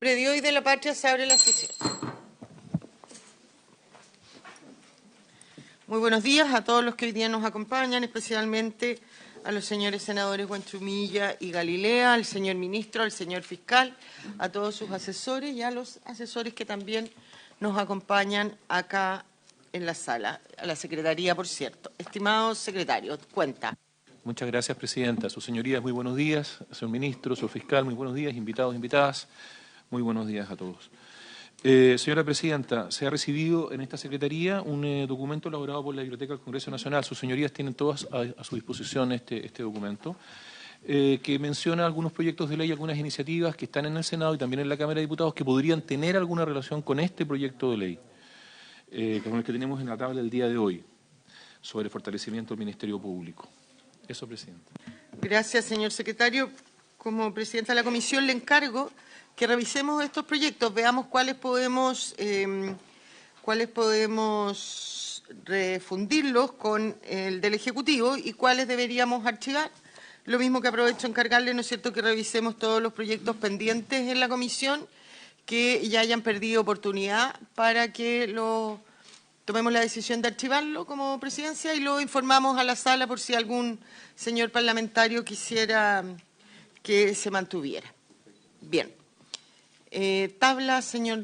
Predio y de la Patria se abre la sesión. Muy buenos días a todos los que hoy día nos acompañan, especialmente a los señores senadores Buenchumilla y Galilea, al señor ministro, al señor fiscal, a todos sus asesores y a los asesores que también nos acompañan acá en la sala, a la Secretaría, por cierto. Estimado secretario, cuenta. Muchas gracias, Presidenta. Sus señorías, muy buenos días. Señor ministro, señor fiscal, muy buenos días. Invitados, invitadas, muy buenos días a todos. Señora Presidenta, se ha recibido en esta Secretaría un documento elaborado por la Biblioteca del Congreso Nacional. Sus señorías tienen todas a su disposición este documento, que menciona algunos proyectos de ley, algunas iniciativas que están en el Senado y también en la Cámara de Diputados que podrían tener alguna relación con este proyecto de ley, con el que tenemos en la tabla el día de hoy, sobre el fortalecimiento del Ministerio Público. Eso, Presidenta. Gracias, señor secretario. Como presidenta de la comisión le encargo que revisemos estos proyectos, veamos cuáles podemos refundirlos con el del Ejecutivo y cuáles deberíamos archivar. Lo mismo que aprovecho encargarle, ¿no es cierto?, que revisemos todos los proyectos pendientes en la comisión que ya hayan perdido oportunidad para que tomemos la decisión de archivarlo como presidencia y lo informamos a la sala por si algún señor parlamentario quisiera que se mantuviera. Bien. Tabla, señor.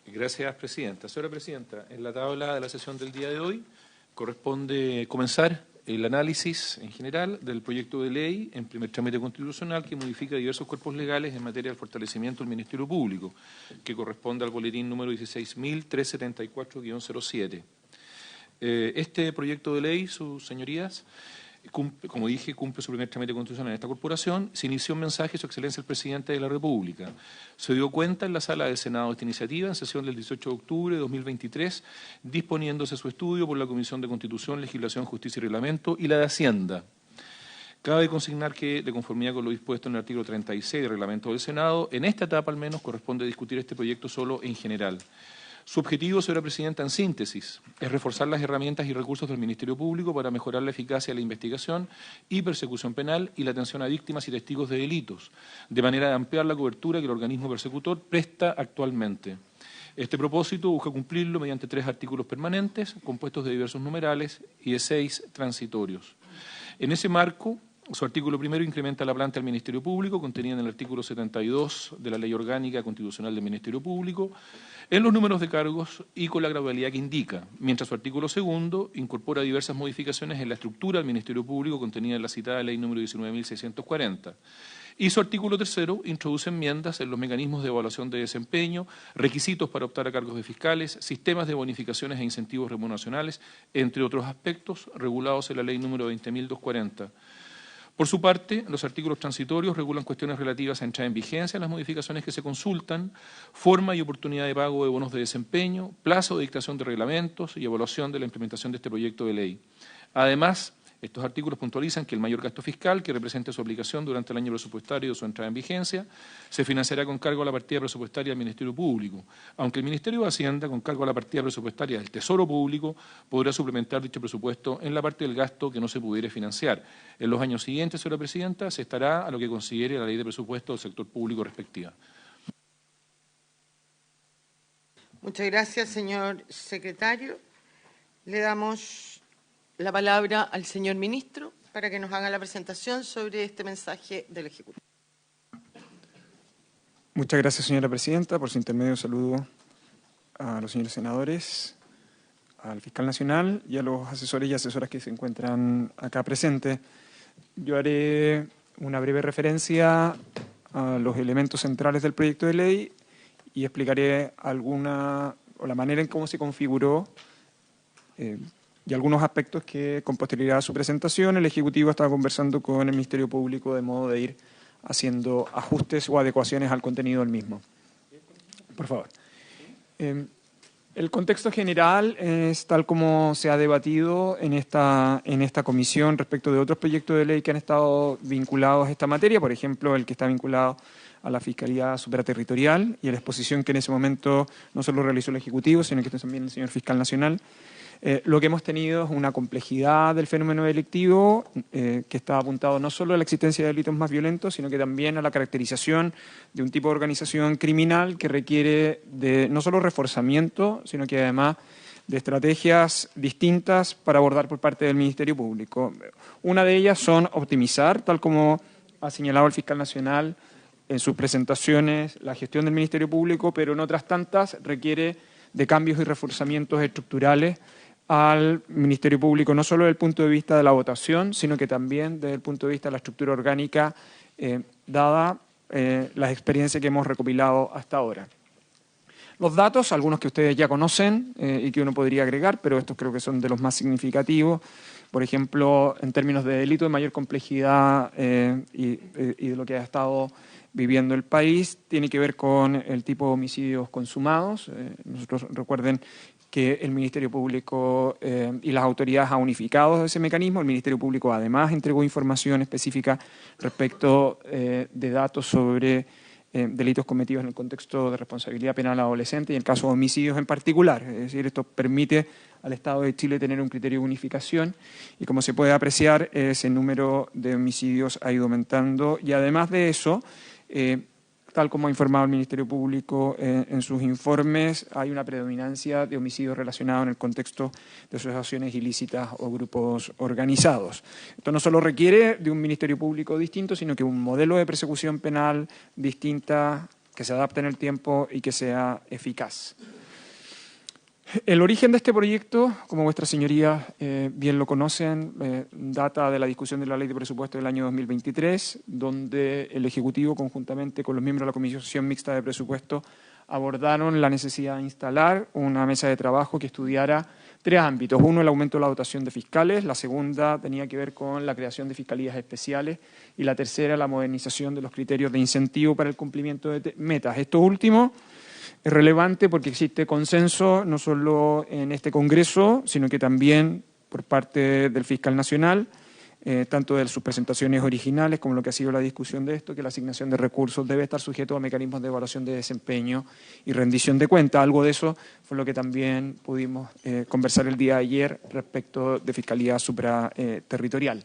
Gracias, Presidenta. Señora Presidenta, en la tabla de la sesión del día de hoy corresponde comenzar el análisis en general del proyecto de ley en primer trámite constitucional que modifica diversos cuerpos legales en materia del fortalecimiento del Ministerio Público, que corresponde al boletín número 16.374-07. Este proyecto de ley, sus señorías, como dije, cumple su primer trámite constitucional en esta corporación. Se inició un mensaje, Su Excelencia el Presidente de la República. Se dio cuenta en la sala del Senado de esta iniciativa en sesión del 18 de octubre de 2023, disponiéndose su estudio por la Comisión de Constitución, Legislación, Justicia y Reglamento y la de Hacienda. Cabe consignar que, de conformidad con lo dispuesto en el artículo 36 del Reglamento del Senado, en esta etapa al menos corresponde discutir este proyecto solo en general. Su objetivo, señora Presidenta, en síntesis, es reforzar las herramientas y recursos del Ministerio Público para mejorar la eficacia de la investigación y persecución penal y la atención a víctimas y testigos de delitos, de manera de ampliar la cobertura que el organismo persecutor presta actualmente. Este propósito busca cumplirlo mediante 3 artículos permanentes, compuestos de diversos numerales y de 6 transitorios. En ese marco, su artículo primero incrementa la planta del Ministerio Público, contenida en el artículo 72 de la Ley Orgánica Constitucional del Ministerio Público, en los números de cargos y con la gradualidad que indica, mientras su artículo segundo incorpora diversas modificaciones en la estructura del Ministerio Público contenida en la citada Ley número 19.640. Y su artículo tercero introduce enmiendas en los mecanismos de evaluación de desempeño, requisitos para optar a cargos de fiscales, sistemas de bonificaciones e incentivos remuneracionales, entre otros aspectos regulados en la Ley número 20.240. Por su parte, los artículos transitorios regulan cuestiones relativas a entrada en vigencia, las modificaciones que se consultan, forma y oportunidad de pago de bonos de desempeño, plazo de dictación de reglamentos y evaluación de la implementación de este proyecto de ley. Además, estos artículos puntualizan que el mayor gasto fiscal que represente su aplicación durante el año presupuestario de su entrada en vigencia se financiará con cargo a la partida presupuestaria del Ministerio Público, aunque el Ministerio de Hacienda, con cargo a la partida presupuestaria del Tesoro Público, podrá suplementar dicho presupuesto en la parte del gasto que no se pudiera financiar. En los años siguientes, señora Presidenta, se estará a lo que considere la Ley de Presupuesto del sector público respectiva. Muchas gracias, señor secretario. Le damos la palabra al señor ministro para que nos haga la presentación sobre este mensaje del Ejecutivo. Muchas gracias, señora Presidenta. Por su intermedio saludo a los señores senadores, al fiscal nacional y a los asesores y asesoras que se encuentran acá presentes. Yo haré una breve referencia a los elementos centrales del proyecto de ley y explicaré la manera en cómo se configuró y algunos aspectos que, con posterioridad a su presentación, el Ejecutivo estaba conversando con el Ministerio Público de modo de ir haciendo ajustes o adecuaciones al contenido del mismo. Por favor. El contexto general es tal como se ha debatido en esta comisión respecto de otros proyectos de ley que han estado vinculados a esta materia, por ejemplo, el que está vinculado a la Fiscalía Superaterritorial y a la exposición que en ese momento no solo realizó el Ejecutivo, sino que también el señor Fiscal Nacional. Lo que hemos tenido es una complejidad del fenómeno delictivo que está apuntado no solo a la existencia de delitos más violentos, sino que también a la caracterización de un tipo de organización criminal que requiere de no solo reforzamiento, sino que además de estrategias distintas para abordar por parte del Ministerio Público. Una de ellas son optimizar, tal como ha señalado el fiscal nacional en sus presentaciones, la gestión del Ministerio Público, pero en otras tantas requiere de cambios y reforzamientos estructurales al Ministerio Público, no solo desde el punto de vista de la votación, sino que también desde el punto de vista de la estructura orgánica, dada las experiencias que hemos recopilado hasta ahora. Los datos, algunos que ustedes ya conocen y que uno podría agregar, pero estos creo que son de los más significativos. Por ejemplo, en términos de delito de mayor complejidad y de lo que ha estado viviendo el país, tiene que ver con el tipo de homicidios consumados. Nosotros recuerden que el Ministerio Público y las autoridades han unificado ese mecanismo. El Ministerio Público además entregó información específica respecto de datos sobre delitos cometidos en el contexto de responsabilidad penal adolescente y en el caso de homicidios en particular. Es decir, esto permite al Estado de Chile tener un criterio de unificación y, como se puede apreciar, ese número de homicidios ha ido aumentando y, además de eso, tal como ha informado el Ministerio Público en sus informes, hay una predominancia de homicidios relacionados en el contexto de asociaciones ilícitas o grupos organizados. Esto no solo requiere de un Ministerio Público distinto, sino que un modelo de persecución penal distinta, que se adapte en el tiempo y que sea eficaz. El origen de este proyecto, como vuestras señorías bien lo conocen, data de la discusión de la Ley de Presupuesto del año 2023, donde el Ejecutivo, conjuntamente con los miembros de la Comisión Mixta de Presupuesto, abordaron la necesidad de instalar una mesa de trabajo que estudiara tres ámbitos. Uno, el aumento de la dotación de fiscales; la segunda tenía que ver con la creación de fiscalías especiales; y la tercera, la modernización de los criterios de incentivo para el cumplimiento de metas. Esto último es relevante porque existe consenso no solo en este Congreso, sino que también por parte del fiscal nacional, tanto de sus presentaciones originales como lo que ha sido la discusión de esto, que la asignación de recursos debe estar sujeto a mecanismos de evaluación de desempeño y rendición de cuentas. Algo de eso fue lo que también pudimos conversar el día de ayer respecto de Fiscalía Supraterritorial.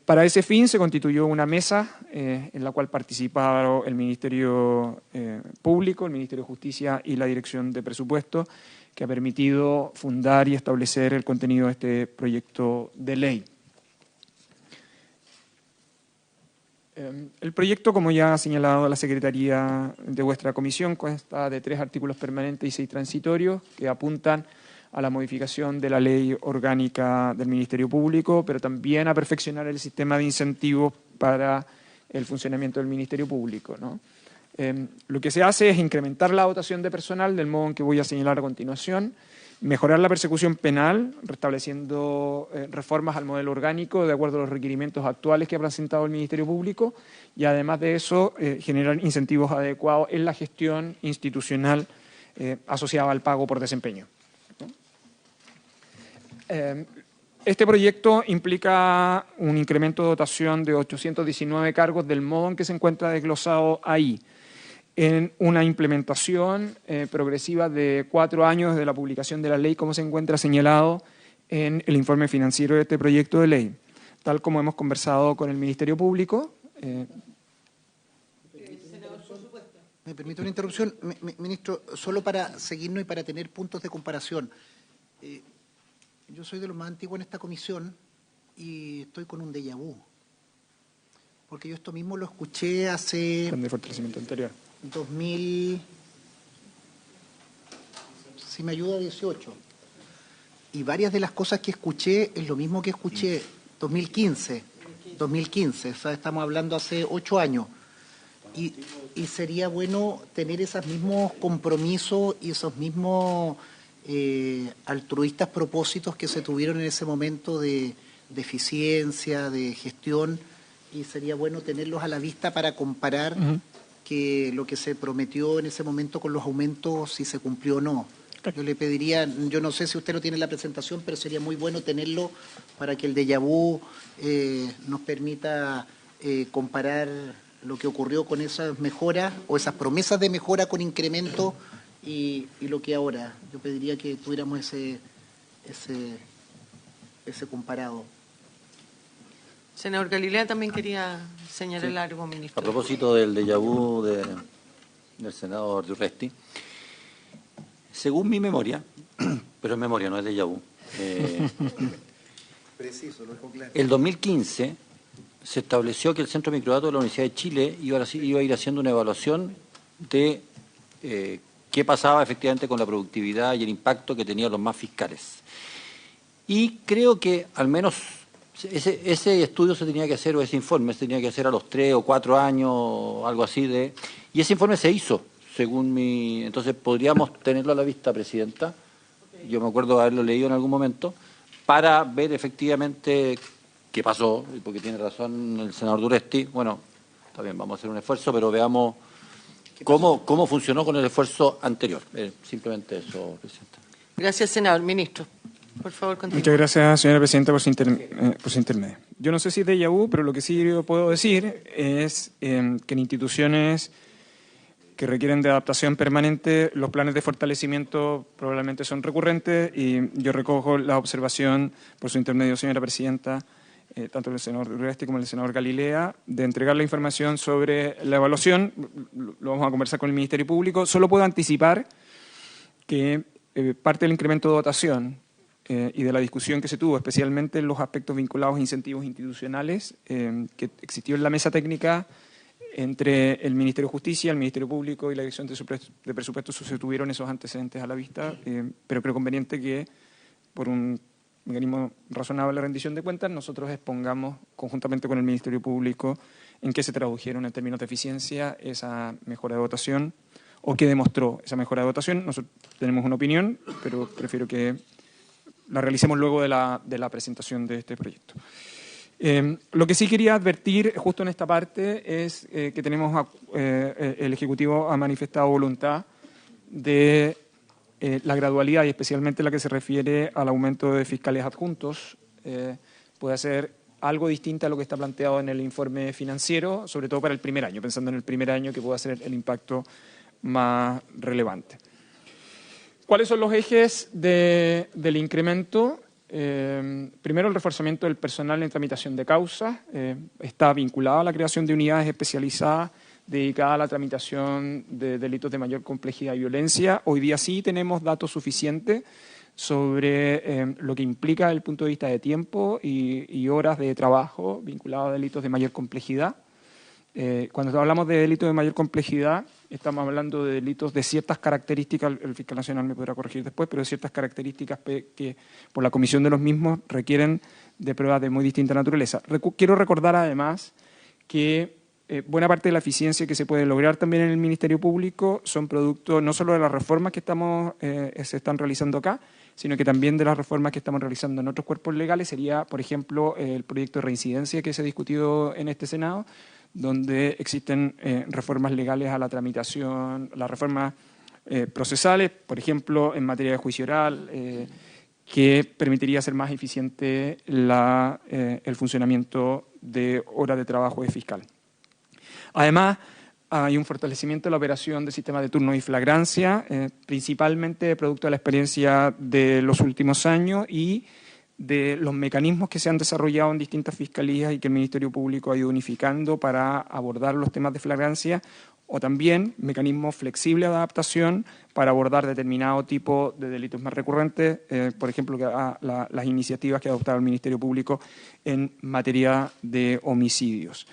Para ese fin se constituyó una mesa en la cual participaron el Ministerio Público, el Ministerio de Justicia y la Dirección de Presupuesto, que ha permitido fundar y establecer el contenido de este proyecto de ley. El proyecto, como ya ha señalado la Secretaría de vuestra comisión, consta de 3 artículos permanentes y 6 transitorios que apuntan a la modificación de la ley orgánica del Ministerio Público, pero también a perfeccionar el sistema de incentivos para el funcionamiento del Ministerio Público, ¿no? Lo que se hace es incrementar la dotación de personal del modo en que voy a señalar a continuación, mejorar la persecución penal, restableciendo reformas al modelo orgánico de acuerdo a los requerimientos actuales que ha presentado el Ministerio Público y, además de eso, generar incentivos adecuados en la gestión institucional asociada al pago por desempeño. Este proyecto implica un incremento de dotación de 819 cargos del modo en que se encuentra desglosado ahí, en una implementación progresiva de 4 años desde la publicación de la ley, como se encuentra señalado en el informe financiero de este proyecto de ley. Tal como hemos conversado con el Ministerio Público. ¿Me permite una interrupción? Ministro, solo para seguirnos y para tener puntos de comparación. Yo soy de los más antiguos en esta comisión y estoy con un déjà vu. Porque yo esto mismo lo escuché hace... Plan de fortalecimiento anterior. 2000... Si me ayuda, 18. Y varias de las cosas que escuché es lo mismo que escuché 2015. O sea, estamos hablando hace 8 años. Y sería bueno tener esos mismos compromisos y esos mismos... altruistas propósitos que se tuvieron en ese momento de eficiencia, de gestión, y sería bueno tenerlos a la vista para comparar que lo que se prometió en ese momento con los aumentos, si se cumplió o no. Yo le pediría, yo no sé si usted lo tiene en la presentación, pero sería muy bueno tenerlo para que el déjà vu nos permita comparar lo que ocurrió con esas mejoras o esas promesas de mejora con incremento y lo que ahora. Yo pediría que tuviéramos ese comparado. Senador Galilea también quería señalar algo, ministro. A propósito del déjà vu del senador Durresti, según mi memoria, pero es memoria, no es déjà vu, Preciso, lo dejo claro. el 2015 se estableció que el Centro de Microdatos de la Universidad de Chile iba a ir haciendo una evaluación de qué pasaba efectivamente con la productividad y el impacto que tenían los más fiscales. Y creo que al menos ese estudio se tenía que hacer, o ese informe se tenía que hacer a los 3 o 4 años, algo así y ese informe se hizo, según mi... Entonces, podríamos tenerlo a la vista, Presidenta, yo me acuerdo de haberlo leído en algún momento, para ver efectivamente qué pasó, porque tiene razón el senador Durresti. Bueno, está bien, vamos a hacer un esfuerzo, pero veamos cómo funcionó con el esfuerzo anterior. Simplemente eso, Presidenta. Gracias, senador. Ministro, por favor, continúe. Muchas gracias, señora Presidenta, por su intermedio. Yo no sé si es déjà vu, pero lo que sí puedo decir es que en instituciones que requieren de adaptación permanente, los planes de fortalecimiento probablemente son recurrentes, y yo recojo la observación, por su intermedio, señora Presidenta, tanto del senador Durresti como del senador Galilea, de entregar la información sobre la evaluación. Lo vamos a conversar con el Ministerio Público. Solo puedo anticipar que parte del incremento de dotación y de la discusión que se tuvo, especialmente en los aspectos vinculados a incentivos institucionales, que existió en la mesa técnica entre el Ministerio de Justicia, el Ministerio Público y la Dirección de Presupuestos, se tuvieron esos antecedentes a la vista, pero creo conveniente que, por un mecanismo razonable de rendición de cuentas, nosotros expongamos conjuntamente con el Ministerio Público en qué se tradujeron en términos de eficiencia esa mejora de dotación, o qué demostró esa mejora de dotación. Nosotros tenemos una opinión, pero prefiero que la realicemos luego de la presentación de este proyecto. Lo que sí quería advertir justo en esta parte es que tenemos el Ejecutivo ha manifestado voluntad de la gradualidad, y especialmente la que se refiere al aumento de fiscales adjuntos, puede ser algo distinto a lo que está planteado en el informe financiero, sobre todo para el primer año, pensando en el primer año, que pueda ser el impacto más relevante. ¿Cuáles son los ejes del incremento? Primero, el reforzamiento del personal en tramitación de causas. Está vinculado a la creación de unidades especializadas dedicadas a la tramitación de delitos de mayor complejidad y violencia. Hoy día sí tenemos datos suficientes sobre lo que implica desde el punto de vista de tiempo y horas de trabajo vinculados a delitos de mayor complejidad. Cuando hablamos de delitos de mayor complejidad, estamos hablando de delitos de ciertas características, el fiscal nacional me podrá corregir después, pero de ciertas características que por la comisión de los mismos requieren de pruebas de muy distinta naturaleza. Quiero recordar además que buena parte de la eficiencia que se puede lograr también en el Ministerio Público son producto no solo de las reformas que se están realizando acá, sino que también de las reformas que estamos realizando en otros cuerpos legales. Sería, por ejemplo, el proyecto de reincidencia que se ha discutido en este Senado, donde existen reformas legales a la tramitación, las reformas procesales, por ejemplo, en materia de juicio oral, que permitiría hacer más eficiente el funcionamiento de horas de trabajo de fiscal. Además, hay un fortalecimiento de la operación del sistema de turno y flagrancia, principalmente producto de la experiencia de los últimos años y de los mecanismos que se han desarrollado en distintas fiscalías y que el Ministerio Público ha ido unificando para abordar los temas de flagrancia, o también mecanismos flexibles de adaptación para abordar determinado tipo de delitos más recurrentes, por ejemplo, las iniciativas que ha adoptado el Ministerio Público en materia de homicidios.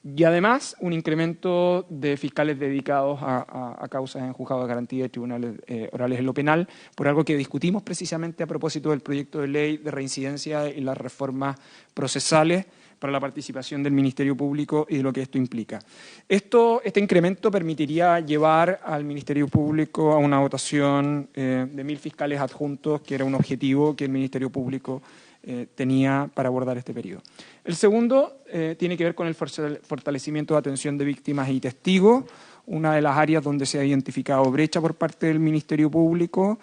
Y además, un incremento de fiscales dedicados a causas en juzgados de garantía y tribunales orales en lo penal, por algo que discutimos precisamente a propósito del proyecto de ley de reincidencia y las reformas procesales para la participación del Ministerio Público y de lo que esto implica. Este incremento permitiría llevar al Ministerio Público a una dotación de 1.000 fiscales adjuntos, que era un objetivo que el Ministerio Público tenía para abordar este periodo. El segundo tiene que ver con el fortalecimiento de atención de víctimas y testigos, una de las áreas donde se ha identificado brecha por parte del Ministerio Público,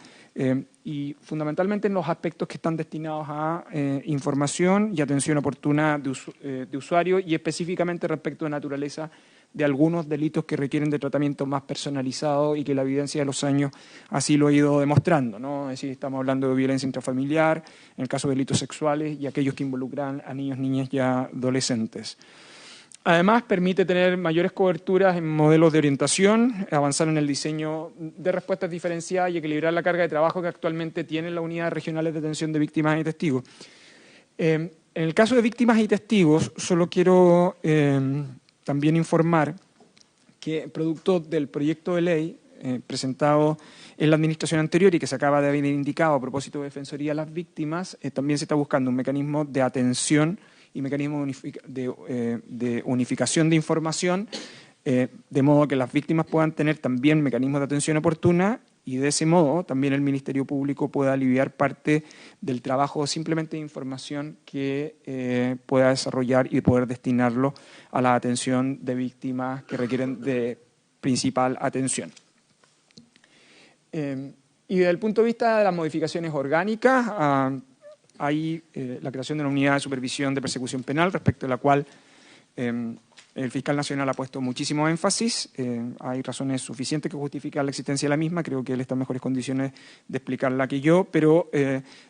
y fundamentalmente en los aspectos que están destinados a información y atención oportuna de usuarios, y específicamente respecto de naturaleza de algunos delitos que requieren de tratamiento más personalizado y que la evidencia de los años así lo ha ido demostrando, ¿no? Es decir, estamos hablando de violencia intrafamiliar, en el caso de delitos sexuales y aquellos que involucran a niños, niñas y adolescentes. Además, permite tener mayores coberturas en modelos de orientación, avanzar en el diseño de respuestas diferenciadas y equilibrar la carga de trabajo que actualmente tienen las unidades regionales de atención de víctimas y testigos. En el caso de víctimas y testigos, solo quiero también informar que, producto del proyecto de ley presentado en la administración anterior y que se acaba de haber indicado a propósito de Defensoría a las Víctimas, también se está buscando un mecanismo de atención y mecanismo de unificación de información, de modo que las víctimas puedan tener también mecanismos de atención oportuna y de ese modo también el Ministerio Público pueda aliviar parte del trabajo simplemente de información que pueda desarrollar y poder destinarlo a la atención de víctimas que requieren de principal atención. Y desde el punto de vista de las modificaciones orgánicas, hay la creación de una unidad de supervisión de persecución penal, respecto a la cual el fiscal nacional ha puesto muchísimo énfasis. Hay razones suficientes que justifican la existencia de la misma. Creo que él está en mejores condiciones de explicarla que yo, pero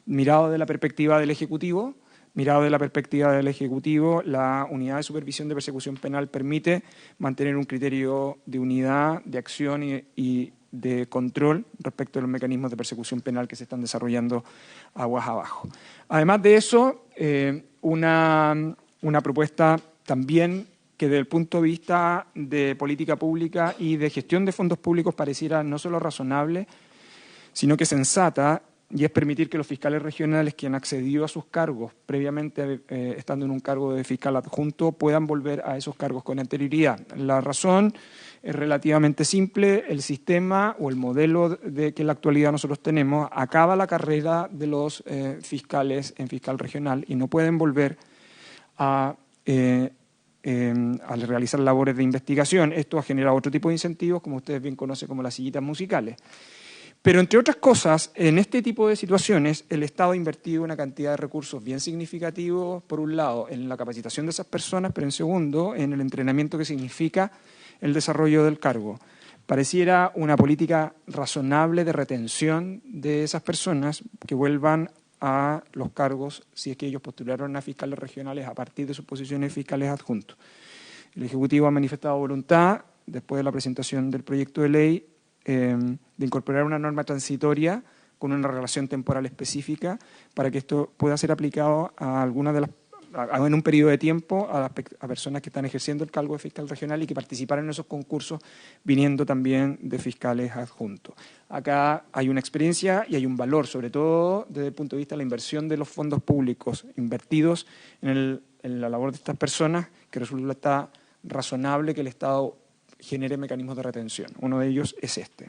mirado de la perspectiva del Ejecutivo, la unidad de supervisión de persecución penal permite mantener un criterio de unidad, de acción y de control respecto a los mecanismos de persecución penal que se están desarrollando aguas abajo. Además de eso, una propuesta también que desde el punto de vista de política pública y de gestión de fondos públicos pareciera no solo razonable, sino que sensata, y es permitir que los fiscales regionales que han accedido a sus cargos previamente estando en un cargo de fiscal adjunto puedan volver a esos cargos con anterioridad. La razón es relativamente simple. El sistema o el modelo que en la actualidad nosotros tenemos acaba la carrera de los fiscales en fiscal regional y no pueden volver a al realizar labores de investigación. Esto ha generado otro tipo de incentivos, como ustedes bien conocen, como las sillitas musicales. Pero, entre otras cosas, en este tipo de situaciones, el Estado ha invertido una cantidad de recursos bien significativos, por un lado, en la capacitación de esas personas, pero en segundo, en el entrenamiento que significa el desarrollo del cargo. Pareciera una política razonable de retención de esas personas que vuelvan a los cargos si es que ellos postularon a fiscales regionales a partir de sus posiciones fiscales adjuntos. El Ejecutivo ha manifestado voluntad, después de la presentación del proyecto de ley, de incorporar una norma transitoria con una relación temporal específica para que esto pueda ser aplicado a algunas de las en un periodo de tiempo a personas que están ejerciendo el cargo de fiscal regional y que participaron en esos concursos viniendo también de fiscales adjuntos. Acá hay una experiencia y hay un valor, sobre todo desde el punto de vista de la inversión de los fondos públicos invertidos en la labor de estas personas, que resulta razonable que el Estado genere mecanismos de retención. Uno de ellos es este.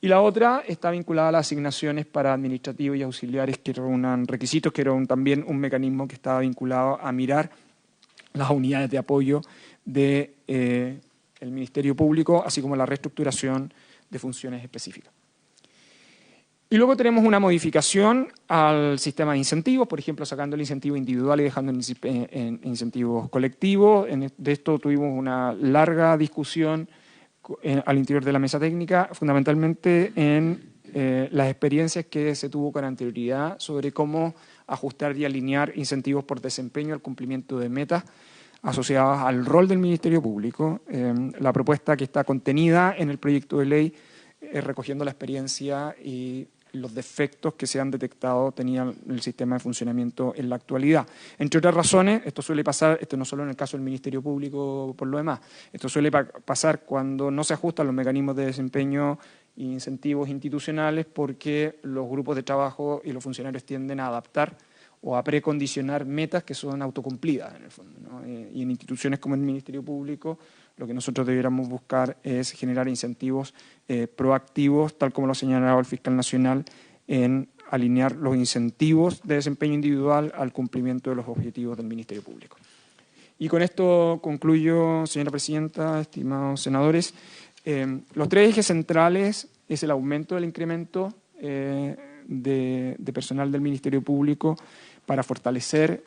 Y la otra está vinculada a las asignaciones para administrativos y auxiliares que reúnan requisitos, que era también un mecanismo que estaba vinculado a mirar las unidades de apoyo del Ministerio Público, así como la reestructuración de funciones específicas. Y luego tenemos una modificación al sistema de incentivos, por ejemplo, sacando el incentivo individual y dejando en incentivos colectivos. De esto tuvimos una larga discusión al interior de la mesa técnica, fundamentalmente en las experiencias que se tuvo con anterioridad sobre cómo ajustar y alinear incentivos por desempeño al cumplimiento de metas asociadas al rol del Ministerio Público. La propuesta que está contenida en el proyecto de ley, recogiendo la experiencia y los defectos que se han detectado tenía el sistema de funcionamiento en la actualidad. Entre otras razones, esto suele pasar, esto no solo en el caso del Ministerio Público por lo demás, esto suele pasar cuando no se ajustan los mecanismos de desempeño e incentivos institucionales porque los grupos de trabajo y los funcionarios tienden a adaptar o a precondicionar metas que son autocumplidas en el fondo, ¿no? Y en instituciones como el Ministerio Público lo que nosotros debiéramos buscar es generar incentivos proactivos, tal como lo ha señalado el fiscal nacional, en alinear los incentivos de desempeño individual al cumplimiento de los objetivos del Ministerio Público. Y con esto concluyo, señora presidenta, estimados senadores. Los tres ejes centrales es el aumento del incremento de personal del Ministerio Público para fortalecer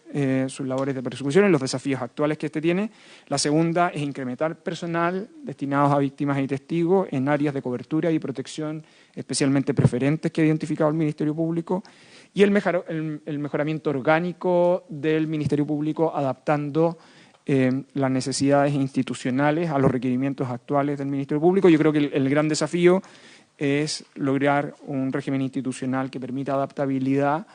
sus labores de persecución y los desafíos actuales que tiene. La segunda es incrementar personal destinados a víctimas y testigos en áreas de cobertura y protección especialmente preferentes que ha identificado el Ministerio Público, y el mejoramiento orgánico del Ministerio Público adaptando las necesidades institucionales a los requerimientos actuales del Ministerio Público. Yo creo que el gran desafío es lograr un régimen institucional que permita adaptabilidad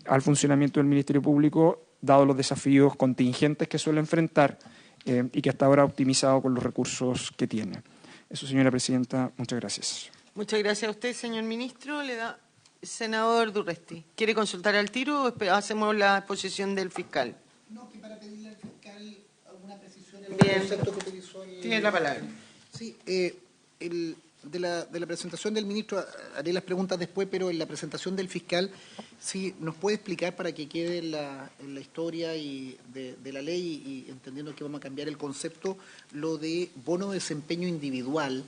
al funcionamiento del Ministerio Público, dado los desafíos contingentes que suele enfrentar y que hasta ahora ha optimizado con los recursos que tiene. Eso, señora presidenta, muchas gracias. Muchas gracias a usted, señor ministro. Le da senador Durresti. ¿Quiere consultar al tiro o hacemos la exposición del fiscal? No, que para pedirle al fiscal alguna precisión en el Bien. concepto que utilizó el... Tiene la palabra. Sí, de la presentación del ministro haré las preguntas después, pero en la presentación del fiscal, sí, nos puede explicar para que quede en la historia y de la ley, y entendiendo que vamos a cambiar el concepto, lo de bono de desempeño individual.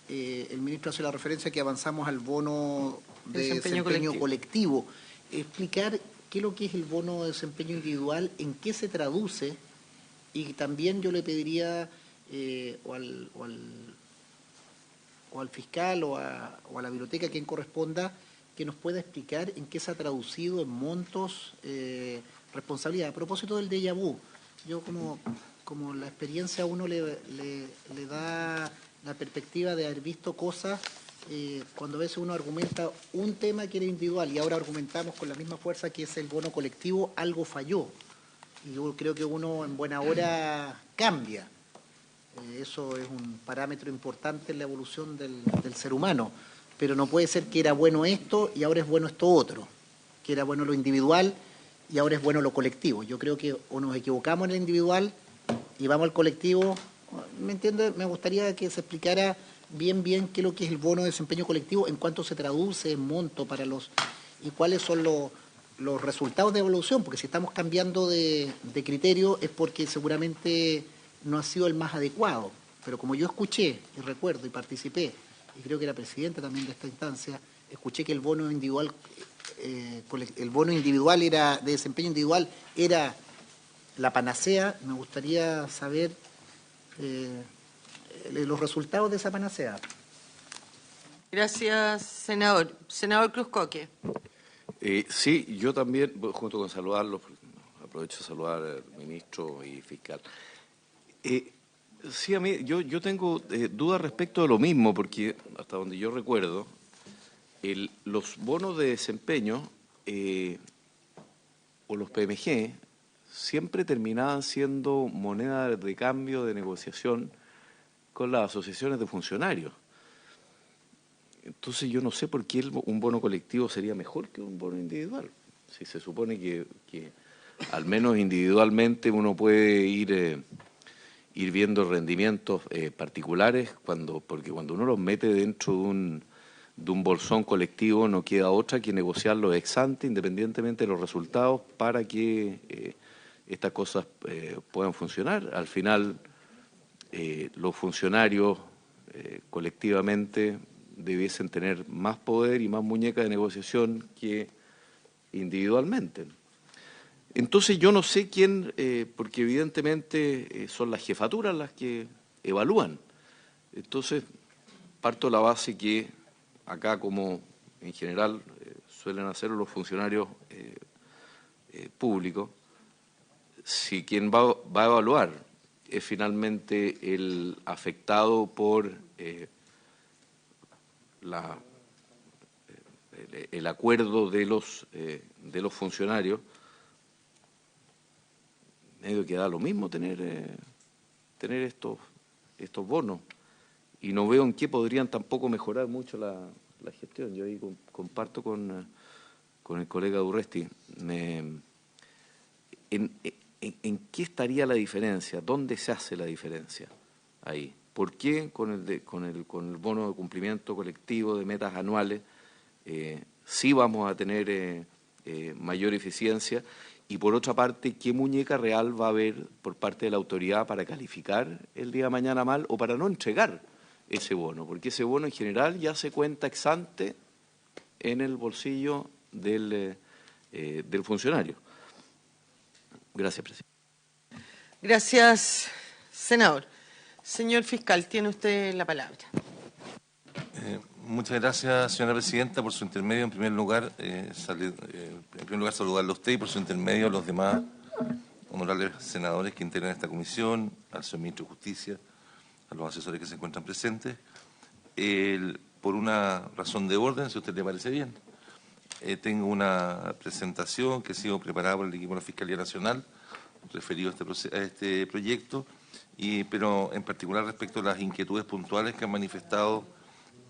El ministro hace la referencia que avanzamos al bono de desempeño colectivo. Explicar qué es lo que es el bono de desempeño individual, en qué se traduce, y también yo le pediría o al fiscal o a la biblioteca, quien corresponda, que nos pueda explicar en qué se ha traducido en montos, responsabilidad. A propósito del déjà vu, yo como la experiencia a uno le da la perspectiva de haber visto cosas, cuando a veces uno argumenta un tema que era individual y ahora argumentamos con la misma fuerza que es el bono colectivo, algo falló. Y yo creo que uno en buena hora cambia. Eso es un parámetro importante en la evolución del ser humano. Pero no puede ser que era bueno esto y ahora es bueno esto otro. Que era bueno lo individual y ahora es bueno lo colectivo. Yo creo que o nos equivocamos en el individual y vamos al colectivo. ¿Me entiende? Me gustaría que se explicara bien qué es lo que es el bono de desempeño colectivo, en cuánto se traduce en monto para y cuáles son los resultados de evolución, porque si estamos cambiando de criterio es porque seguramente no ha sido el más adecuado. Pero como yo escuché y recuerdo y participé, y creo que era presidente también de esta instancia, escuché que el bono individual era de desempeño individual era la panacea. Me gustaría saber los resultados de esa panacea. Gracias, senador. Senador Cruz Coque. Sí, yo también, junto con saludarlos, aprovecho de saludar al ministro y fiscal. Sí, a mí, yo tengo dudas respecto de lo mismo, porque hasta donde yo recuerdo, los bonos de desempeño o los PMG siempre terminaban siendo moneda de cambio de negociación con las asociaciones de funcionarios. Entonces yo no sé por qué un bono colectivo sería mejor que un bono individual. Si se supone que al menos individualmente uno puede ir viendo rendimientos particulares, porque cuando uno los mete dentro de un bolsón colectivo no queda otra que negociarlo ex ante, independientemente de los resultados, para que estas cosas puedan funcionar. Al final, los funcionarios colectivamente debiesen tener más poder y más muñeca de negociación que individualmente. Entonces yo no sé quién, porque evidentemente son las jefaturas las que evalúan. Entonces parto de la base que acá, como en general suelen hacerlo los funcionarios públicos, si quien va a evaluar es finalmente el afectado por el acuerdo de los funcionarios, medio que da lo mismo tener estos bonos, y no veo en qué podrían tampoco mejorar mucho la gestión. Yo ahí comparto con el colega Durresti. ¿En qué estaría la diferencia? ¿Dónde se hace la diferencia ahí? ¿Por qué con el bono de cumplimiento colectivo de metas anuales sí vamos a tener mayor eficiencia? Y por otra parte, ¿qué muñeca real va a haber por parte de la autoridad para calificar el día de mañana mal o para no entregar ese bono? Porque ese bono en general ya se cuenta ex ante en el bolsillo del del funcionario. Gracias, presidente. Gracias, senador. Señor fiscal, tiene usted la palabra. Muchas gracias, señora presidenta, por su intermedio. En primer lugar, saludarle a usted y por su intermedio a los demás honorables senadores que integran esta comisión, al señor ministro de Justicia, a los asesores que se encuentran presentes. Por una razón de orden, si a usted le parece bien, tengo una presentación que ha sido preparada por el equipo de la Fiscalía Nacional referido a este proyecto, pero en particular respecto a las inquietudes puntuales que han manifestado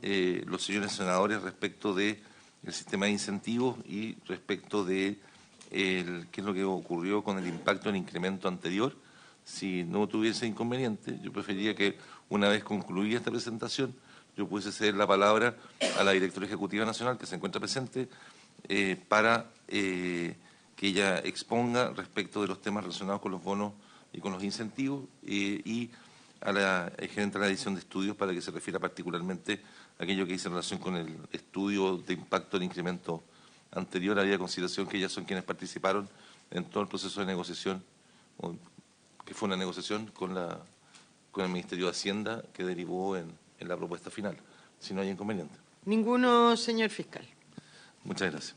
los señores senadores respecto del sistema de incentivos y respecto de qué es lo que ocurrió con el impacto del incremento anterior. Si no tuviese inconveniente, yo preferiría que una vez concluida esta presentación, yo pudiese ceder la palabra a la directora ejecutiva nacional que se encuentra presente para que ella exponga respecto de los temas relacionados con los bonos y con los incentivos y a la gerente de la edición de estudios para que se refiera particularmente a aquello que dice en relación con el estudio de impacto del incremento anterior, había consideración que ellas son quienes participaron en todo el proceso de negociación, que fue una negociación con el Ministerio de Hacienda que derivó en la propuesta final, si no hay inconveniente. Ninguno, señor fiscal. Muchas gracias.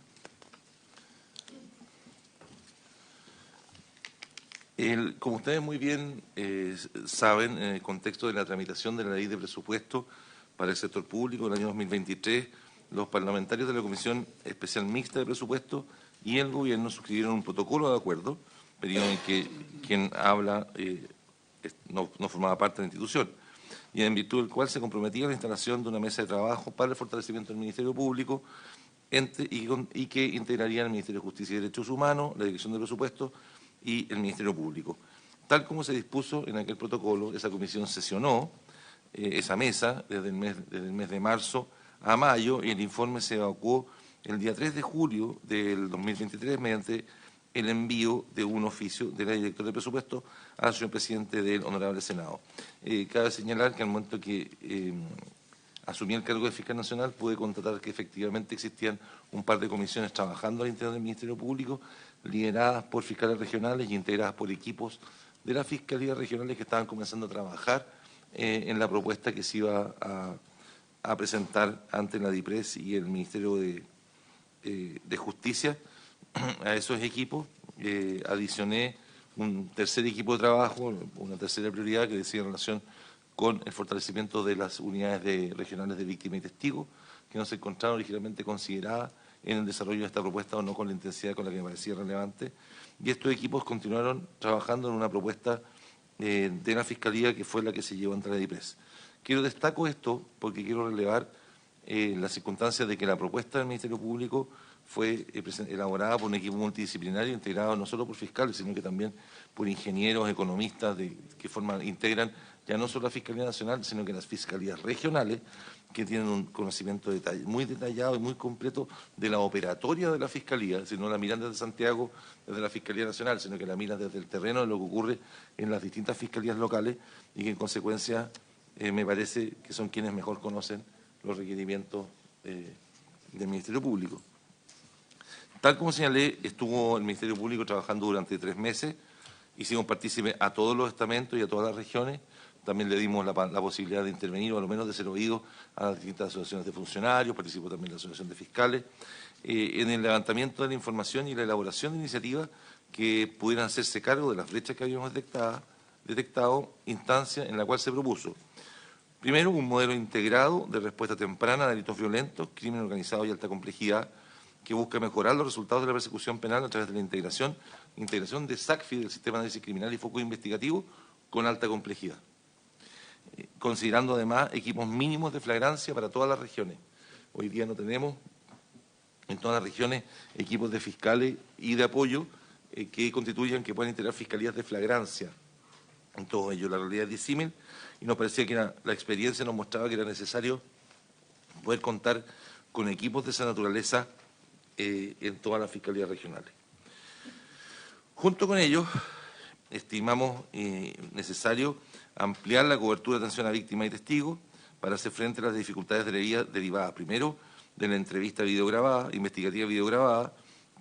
Como ustedes muy bien saben, en el contexto de la tramitación de la Ley de Presupuesto para el sector público del año 2023, los parlamentarios de la Comisión Especial Mixta de Presupuesto y el Gobierno suscribieron un protocolo de acuerdo, periodo en que quien habla no formaba parte de la institución, y en virtud del cual se comprometía a la instalación de una mesa de trabajo para el fortalecimiento del Ministerio Público y que integraría el Ministerio de Justicia y Derechos Humanos, la Dirección de Presupuesto y el Ministerio Público. Tal como se dispuso en aquel protocolo, esa comisión sesionó esa mesa desde el mes de marzo a mayo y el informe se evacuó el día 3 de julio del 2023 mediante el envío de un oficio de la directora de presupuesto al señor presidente del Honorable Senado. Cabe señalar que al momento que asumí el cargo de fiscal nacional pude constatar que efectivamente existían un par de comisiones trabajando al interior del Ministerio Público, lideradas por fiscales regionales y integradas por equipos de las fiscalías regionales que estaban comenzando a trabajar en la propuesta que se iba a presentar ante la DIPRES y el Ministerio de Justicia. A esos equipos adicioné un tercer equipo de trabajo, una tercera prioridad que decía en relación con el fortalecimiento de las unidades regionales de víctimas y testigos, que no se encontraron originalmente consideradas en el desarrollo de esta propuesta o no con la intensidad con la que me parecía relevante. Y estos equipos continuaron trabajando en una propuesta de la Fiscalía que fue la que se llevó ante la DIPRES. Destaco esto porque quiero relevar la circunstancia de que la propuesta del Ministerio Público fue elaborada por un equipo multidisciplinario integrado no solo por fiscales, sino que también por ingenieros, economistas que integran ya no solo la Fiscalía Nacional, sino que las fiscalías regionales, que tienen un conocimiento muy detallado y muy completo de la operatoria de la Fiscalía, si no la miran desde Santiago, desde la Fiscalía Nacional, sino que la miran desde el terreno de lo que ocurre en las distintas fiscalías locales y que en consecuencia me parece que son quienes mejor conocen los requerimientos del Ministerio Público. Tal como señalé, estuvo el Ministerio Público trabajando durante 3 meses, hicimos partícipe a todos los estamentos y a todas las regiones, también le dimos la posibilidad de intervenir o a lo menos de ser oídos a las distintas asociaciones de funcionarios, participó también la Asociación de Fiscales, en el levantamiento de la información y la elaboración de iniciativas que pudieran hacerse cargo de las brechas que habíamos detectado, instancia en la cual se propuso. Primero, un modelo integrado de respuesta temprana a delitos violentos, crimen organizado y alta complejidad, que busca mejorar los resultados de la persecución penal a través de la integración de SACFI, del Sistema de Análisis Criminal y Foco Investigativo, con alta complejidad. Considerando además equipos mínimos de flagrancia para todas las regiones. Hoy día no tenemos en todas las regiones equipos de fiscales y de apoyo que constituyan, que puedan integrar fiscalías de flagrancia. En todo ello, la realidad es disímil y nos parecía que la experiencia nos mostraba que era necesario poder contar con equipos de esa naturaleza en todas las fiscalías regionales. Junto con ello, estimamos necesario ampliar la cobertura de atención a víctimas y testigos para hacer frente a las dificultades derivadas, primero, de la entrevista videograbada, investigativa videograbada,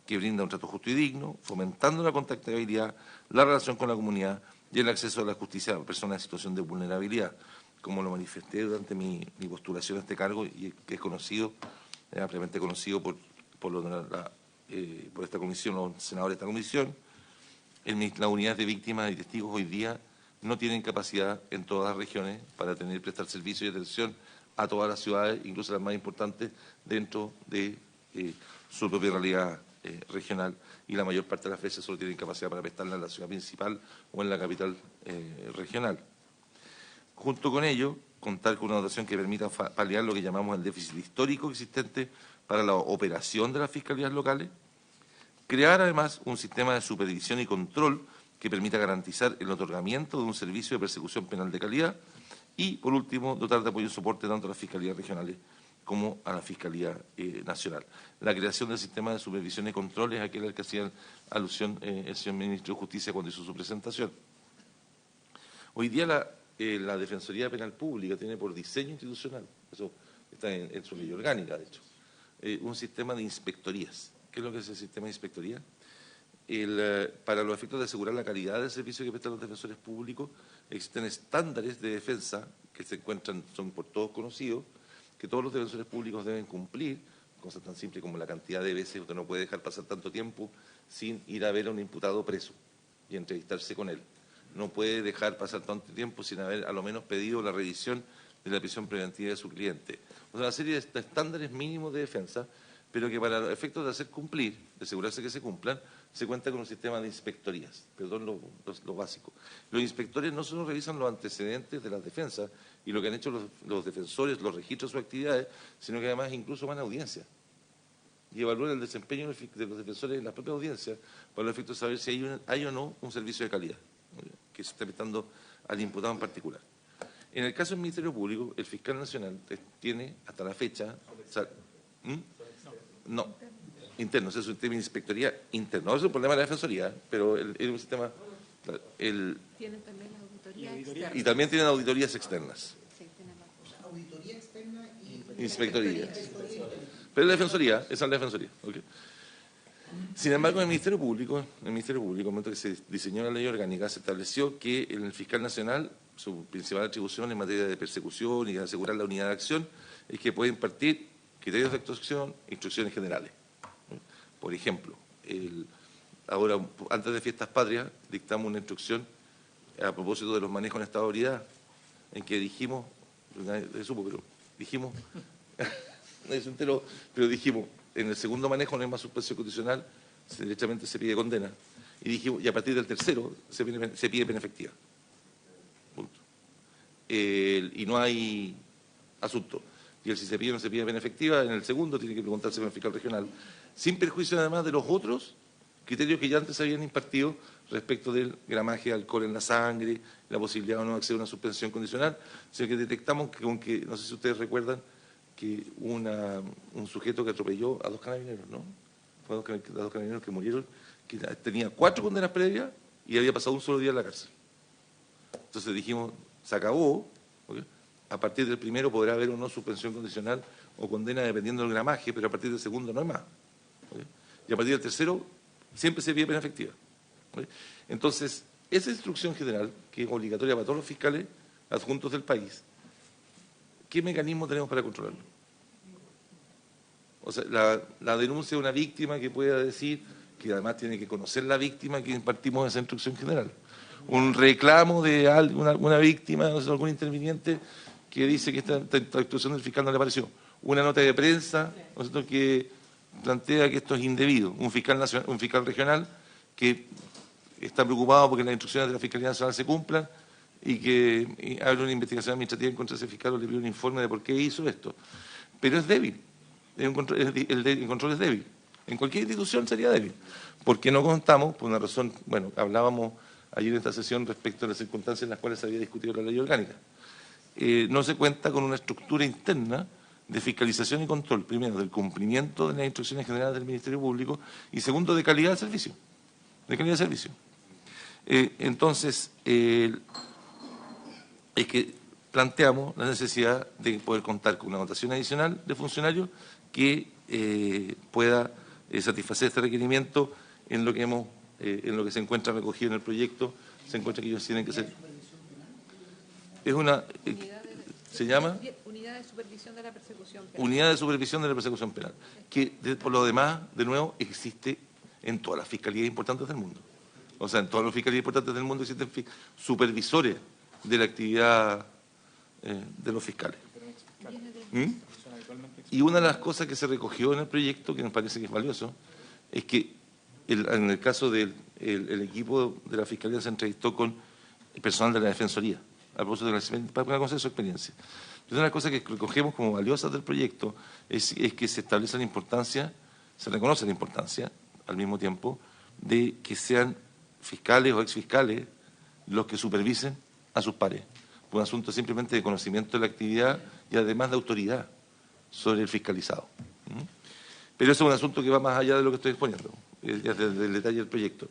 que brinda un trato justo y digno, fomentando la contactabilidad, la relación con la comunidad y el acceso a la justicia a personas en situación de vulnerabilidad, como lo manifesté durante mi postulación a este cargo y que es conocido, ampliamente conocido por esta comisión, los senadores de esta comisión. Las unidades de víctimas y testigos hoy día no tienen capacidad en todas las regiones para prestar servicio y atención a todas las ciudades, incluso las más importantes, dentro de su propia realidad regional, y la mayor parte de las veces solo tienen capacidad para prestarla en la ciudad principal o en la capital regional. Junto con ello, contar con una dotación que permita paliar lo que llamamos el déficit histórico existente para la operación de las fiscalías locales, crear además un sistema de supervisión y control que permita garantizar el otorgamiento de un servicio de persecución penal de calidad y, por último, dotar de apoyo y soporte tanto a las fiscalías regionales como a la Fiscalía Nacional. La creación del sistema de supervisión y control es aquel al que hacía alusión el señor Ministro de Justicia cuando hizo su presentación. Hoy día la Defensoría Penal Pública tiene por diseño institucional, eso está en su ley orgánica, de hecho, un sistema de inspectorías. ¿Qué es lo que es el sistema de inspectoría? Para los efectos de asegurar la calidad del servicio que prestan los defensores públicos, existen estándares de defensa que son por todos conocidos, que todos los defensores públicos deben cumplir, cosas tan simples como la cantidad de veces usted no puede dejar pasar tanto tiempo sin ir a ver a un imputado preso y entrevistarse con él. No puede dejar pasar tanto tiempo sin haber a lo menos pedido la revisión de la prisión preventiva de su cliente. O sea, una serie de estándares mínimos de defensa, pero que para los efectos de hacer cumplir, de asegurarse que se cumplan, se cuenta con un sistema de inspectorías, perdón lo básico. Los inspectores no solo revisan los antecedentes de las defensas y lo que han hecho los defensores, los registros de sus actividades, sino que además incluso van a audiencia y evalúan el desempeño de los defensores en la propia audiencia para los efectos de saber si hay o no un servicio de calidad que se está prestando al imputado en particular. En el caso del Ministerio Público, el fiscal nacional tiene hasta la fecha... No, interno, es un tema de inspectoría interno. No es un problema de la Defensoría, pero es un sistema... Tienen también las auditorías externas. Y también tienen auditorías externas. Sí, tienen las... Auditoría externa y Inspectoría. Pero la Defensoría, esa es la Defensoría. ¿Okay? Sin embargo, en el Ministerio Público, en el momento que se diseñó la ley orgánica, se estableció que el fiscal nacional, su principal atribución en materia de persecución y de asegurar la unidad de acción, es que puede impartir criterios de actuación e instrucciones generales. Por ejemplo, ahora, antes de Fiestas Patrias, dictamos una instrucción a propósito de los manejos en estado de ebriedad, en que dijimos, nadie supo, pero dijimos, nadie se enteró, pero dijimos, en el segundo manejo no hay más suspensión condicional, derechamente se pide condena. Y dijimos, y a partir del tercero se pide pena efectiva. Punto. Y no hay asunto. Y si se pide o no se pide pena efectiva, en el segundo tiene que preguntarse con el fiscal regional, sin perjuicio además de los otros criterios que ya antes se habían impartido respecto del gramaje de alcohol en la sangre, la posibilidad o no de acceder a una suspensión condicional, sino que detectamos que, no sé si ustedes recuerdan, que un sujeto que atropelló a 2 carabineros, ¿no? Fue a 2 carabineros que murieron, que tenía 4 condenas previas y había pasado un solo día en la cárcel. Entonces dijimos, se acabó, ¿okay? A partir del primero podrá haber o no suspensión condicional o condena dependiendo del gramaje, pero a partir del segundo no hay más. ¿Okay? Y a partir del tercero siempre se pide pena efectiva. ¿Okay? Entonces, esa instrucción general, que es obligatoria para todos los fiscales adjuntos del país, ¿qué mecanismo tenemos para controlarlo? O sea, la denuncia de una víctima que pueda decir, que además tiene que conocer la víctima que impartimos esa instrucción general. Un reclamo de una víctima, no sé, algún interviniente que dice que esta instrucción del fiscal no le pareció. Una nota de prensa, ¿no sé, que plantea que esto es indebido. Un fiscal regional que está preocupado porque las instrucciones de la Fiscalía Nacional se cumplan y que abre una investigación administrativa en contra de ese fiscal o le pide un informe de por qué hizo esto. Pero es débil, el control es débil. En cualquier institución sería débil, porque no contamos, por una razón, bueno, hablábamos ayer en esta sesión respecto a las circunstancias en las cuales se había discutido la ley orgánica. No se cuenta con una estructura interna de fiscalización y control, primero, del cumplimiento de las instrucciones generales del Ministerio Público y segundo, de calidad del servicio. Entonces, es que planteamos la necesidad de poder contar con una dotación adicional de funcionarios que pueda satisfacer este requerimiento en lo que en lo que se encuentra recogido en el proyecto, se encuentra que ellos tienen que ser. Es una. ¿Se llama? Unidad de Supervisión de la Persecución Penal. Unidad de Supervisión de la Persecución Penal, que por lo demás, de nuevo, existe en todas las fiscalías importantes del mundo. O sea, en todas las fiscalías importantes del mundo existen supervisores de la actividad de los fiscales. Y una de las cosas que se recogió en el proyecto, que me parece que es valioso, es que en el caso del equipo de la Fiscalía se entrevistó con el personal de la Defensoría, a propósito para conocer su experiencia. Entonces, una de las cosas que recogemos como valiosas del proyecto es que se establece la importancia, se reconoce la importancia, al mismo tiempo, de que sean fiscales o exfiscales los que supervisen a sus pares. Un asunto simplemente de conocimiento de la actividad y además de autoridad sobre el fiscalizado. Pero eso es un asunto que va más allá de lo que estoy exponiendo, del detalle del proyecto.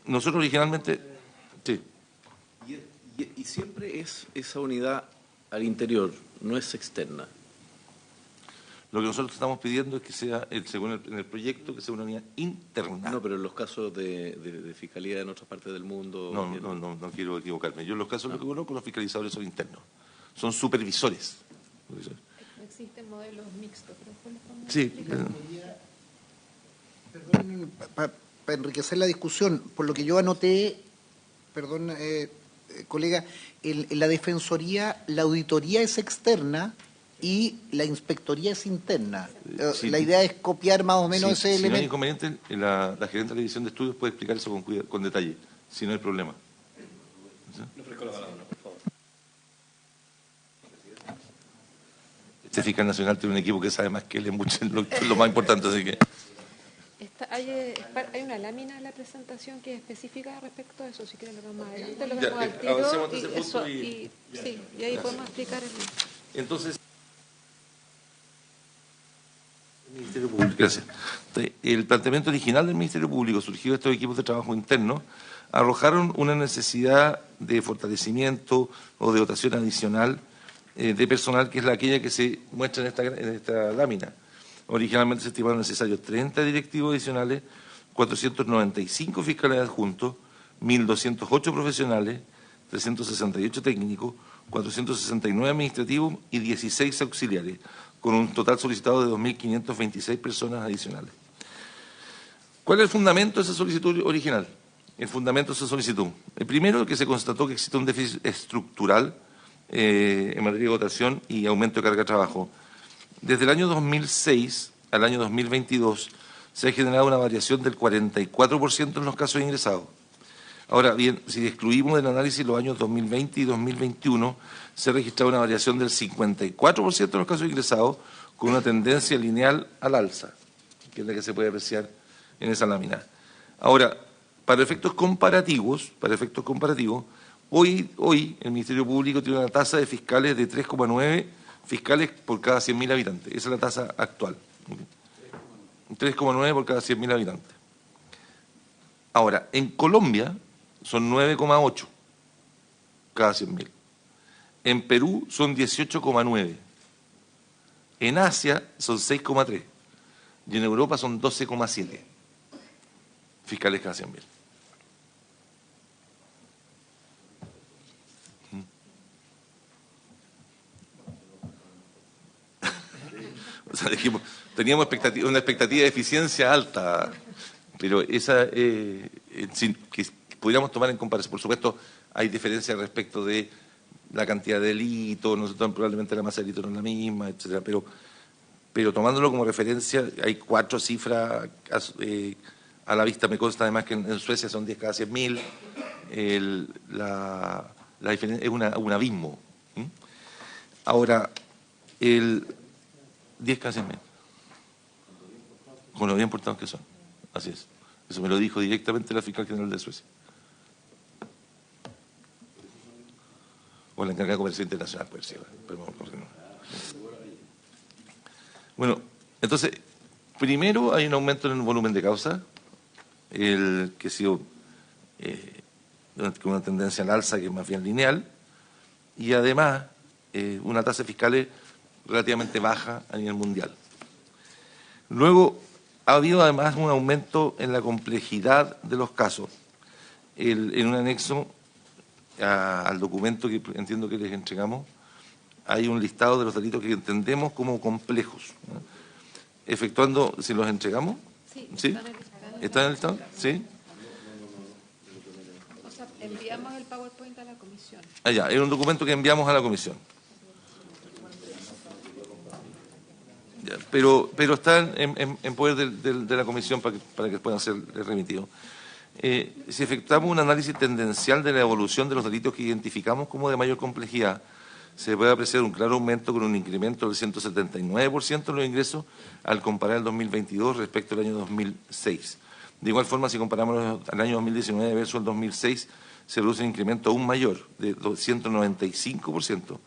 Nosotros originalmente... Sí. Y siempre es esa unidad al interior, no es externa. Lo que nosotros estamos pidiendo es que sea, según en el proyecto, que sea una unidad interna. No, pero en los casos de fiscalía en otras partes del mundo... No quiero equivocarme. Yo en los casos que conozco, los fiscalizadores son internos. Son supervisores. Existen modelos mixtos, pero ¿cuál es? Sí. Perdón, para enriquecer la discusión, por lo que yo anoté, perdón, colega, en la Defensoría la auditoría es externa y la inspectoría es interna. Sí. La idea es copiar más o menos ese elemento. Si no hay elemento. inconveniente, la gerente de la división de estudios puede explicar eso con detalle, si no hay problema. ¿Sí? Le ofrezco la palabra, por favor. Este fiscal nacional tiene un equipo que sabe más que él en mucho, es lo más importante, así que... Hay una lámina en la presentación que es específica respecto a eso, si quieren lo vemos más adelante, lo Ya, vemos al tiro avancemos a ese y, punto eso, y y ahí podemos explicar Entonces, el Ministerio Público, gracias. El planteamiento original del Ministerio Público, surgido de estos equipos de trabajo internos, arrojaron una necesidad de fortalecimiento o de dotación adicional de personal, que es aquella que se muestra en esta lámina. Originalmente se estimaron necesarios 30 directivos adicionales, 495 fiscales adjuntos, 1.208 profesionales, 368 técnicos, 469 administrativos y 16 auxiliares, con un total solicitado de 2.526 personas adicionales. ¿Cuál es el fundamento de esa solicitud original? El fundamento de esa solicitud. El primero, que se constató que existe un déficit estructural en materia de dotación y aumento de carga de trabajo. Desde el año 2006 al año 2022 se ha generado una variación del 44% en los casos ingresados. Ahora bien, si excluimos del análisis los años 2020 y 2021, se ha registrado una variación del 54% en los casos ingresados, con una tendencia lineal al alza, que es la que se puede apreciar en esa lámina. Ahora, para efectos comparativos, hoy el Ministerio Público tiene una tasa de fiscales de 3,9 fiscales por cada 100.000 habitantes. Esa es la tasa actual. 3,9 por cada 100.000 habitantes. Ahora, en Colombia son 9,8 cada 100.000. En Perú son 18,9. En Asia son 6,3. Y en Europa son 12,7 fiscales cada 100.000. O sea, teníamos una expectativa de eficiencia alta, pero esa que pudiéramos tomar en comparación. Por supuesto, hay diferencias respecto de la cantidad de delitos, probablemente la masa de delitos no es la misma, etcétera, pero tomándolo como referencia, hay 4 cifras a la vista. Me consta además que en Suecia son 10 cada 100.000, la diferencia es un abismo. Ahora, 10 cada 100.000, con lo bien portados que son. Así es. Eso me lo dijo directamente la fiscal general de Suecia. O la encargada de comercio internacional, puede ser. Bueno, entonces, primero hay un aumento en el volumen de causa, que ha sido con una tendencia al alza que es más bien lineal, y además una tasa fiscal relativamente baja a nivel mundial. Luego, ha habido además un aumento en la complejidad de los casos. En un anexo al documento que entiendo que les entregamos, hay un listado de los delitos que entendemos como complejos, ¿no? Efectuando, ¿si los entregamos? Sí. ¿Está en el listado? Sí. O sea, enviamos el PowerPoint a la comisión. Ya, es un documento que enviamos a la comisión. Ya, pero está en poder de la comisión para que puedan ser remitidos. Si efectuamos un análisis tendencial de la evolución de los delitos que identificamos como de mayor complejidad, se puede apreciar un claro aumento con un incremento del 179% en los ingresos al comparar el 2022 respecto al año 2006. De igual forma, si comparamos el año 2019 versus el 2006, se produce un incremento aún mayor, de 195%.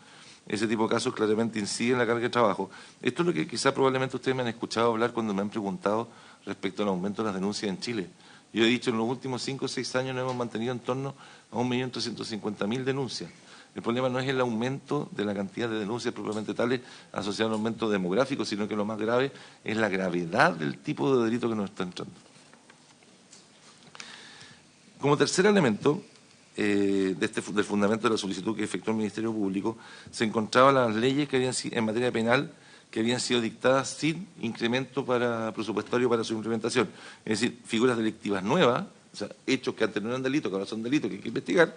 Ese tipo de casos claramente incide en la carga de trabajo. Esto es lo que quizá probablemente ustedes me han escuchado hablar cuando me han preguntado respecto al aumento de las denuncias en Chile. Yo he dicho, en los últimos 5 o 6 años nos hemos mantenido en torno a 1.350.000 denuncias. El problema no es el aumento de la cantidad de denuncias propiamente tales asociadas al aumento demográfico, sino que lo más grave es la gravedad del tipo de delito que nos está entrando. Como tercer elemento del fundamento de la solicitud que efectuó el Ministerio Público, se encontraban las leyes que habían sido, en materia penal que habían sido dictadas sin incremento presupuestario para su implementación. Es decir, figuras delictivas nuevas, o sea, hechos que antes no eran delitos, que ahora son delitos que hay que investigar,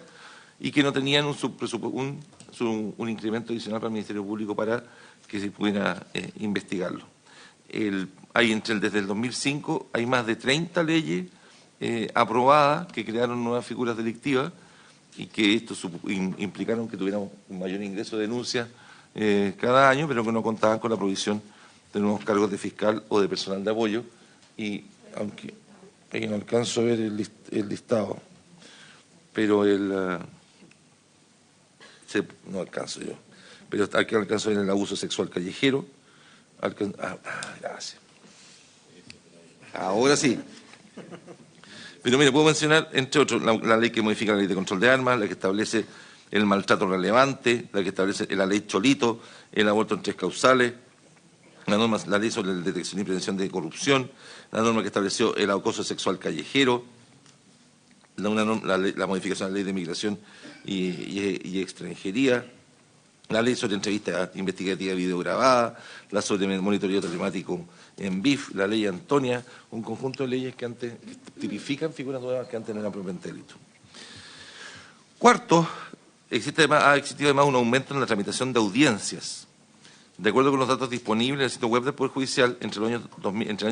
y que no tenían un incremento adicional para el Ministerio Público para que se pudiera investigarlo. Desde el 2005 hay más de 30 leyes aprobadas que crearon nuevas figuras delictivas y que esto implicaron que tuviéramos un mayor ingreso de denuncias cada año, pero que no contaban con la provisión de nuevos cargos de fiscal o de personal de apoyo. Y aunque no alcanzo a ver el listado, pero no alcanzo yo, pero aquí alcanzo a ver el abuso sexual callejero. Gracias. Ahora sí. Pero mire, puedo mencionar, entre otros, la ley que modifica la ley de control de armas, la que establece el maltrato relevante, la que establece la ley Cholito, el aborto en 3 causales, la ley sobre la detección y prevención de corrupción, la norma que estableció el acoso sexual callejero, la modificación de la ley de migración y extranjería, la ley sobre entrevista investigativa videograbada, la sobre monitoreo telemático en BIF, la ley Antonia, un conjunto de leyes que antes tipifican figuras nuevas que antes no eran propiamente delito. Cuarto, ha existido además un aumento en la tramitación de audiencias. De acuerdo con los datos disponibles en el sitio web del Poder Judicial, entre el año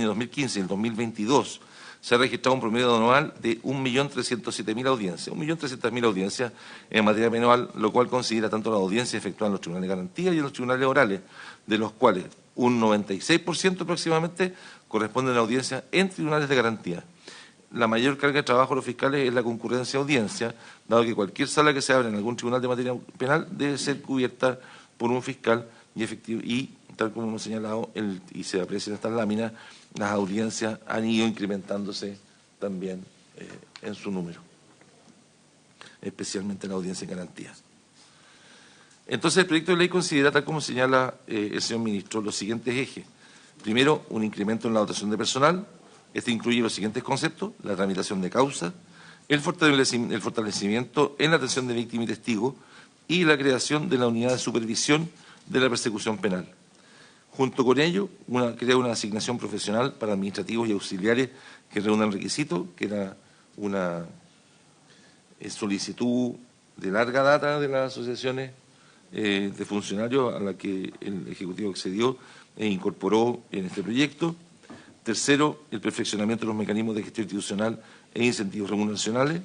2015 y el 2022, se ha registrado un promedio anual de 1.307.000 audiencias, 1.300.000 audiencias en materia penal, lo cual considera tanto las audiencias efectuadas en los tribunales de garantía y en los tribunales orales, de los cuales un 96% aproximadamente corresponden a audiencias en tribunales de garantía. La mayor carga de trabajo de los fiscales es la concurrencia a audiencia, dado que cualquier sala que se abra en algún tribunal de materia penal debe ser cubierta por un fiscal y tal como hemos señalado, y se aprecia en estas láminas, las audiencias han ido incrementándose también en su número, especialmente en la audiencia en garantía. Entonces, el proyecto de ley considera, tal como señala el señor ministro, los siguientes ejes. Primero, un incremento en la dotación de personal. Este incluye los siguientes conceptos: la tramitación de causas, el fortalecimiento en la atención de víctimas y testigos y la creación de la unidad de supervisión de la persecución penal. Junto con ello, crea una asignación profesional para administrativos y auxiliares que reúnan requisitos, que era una solicitud de larga data de las asociaciones de funcionarios a la que el Ejecutivo accedió e incorporó en este proyecto. Tercero, el perfeccionamiento de los mecanismos de gestión institucional e incentivos remuneracionales,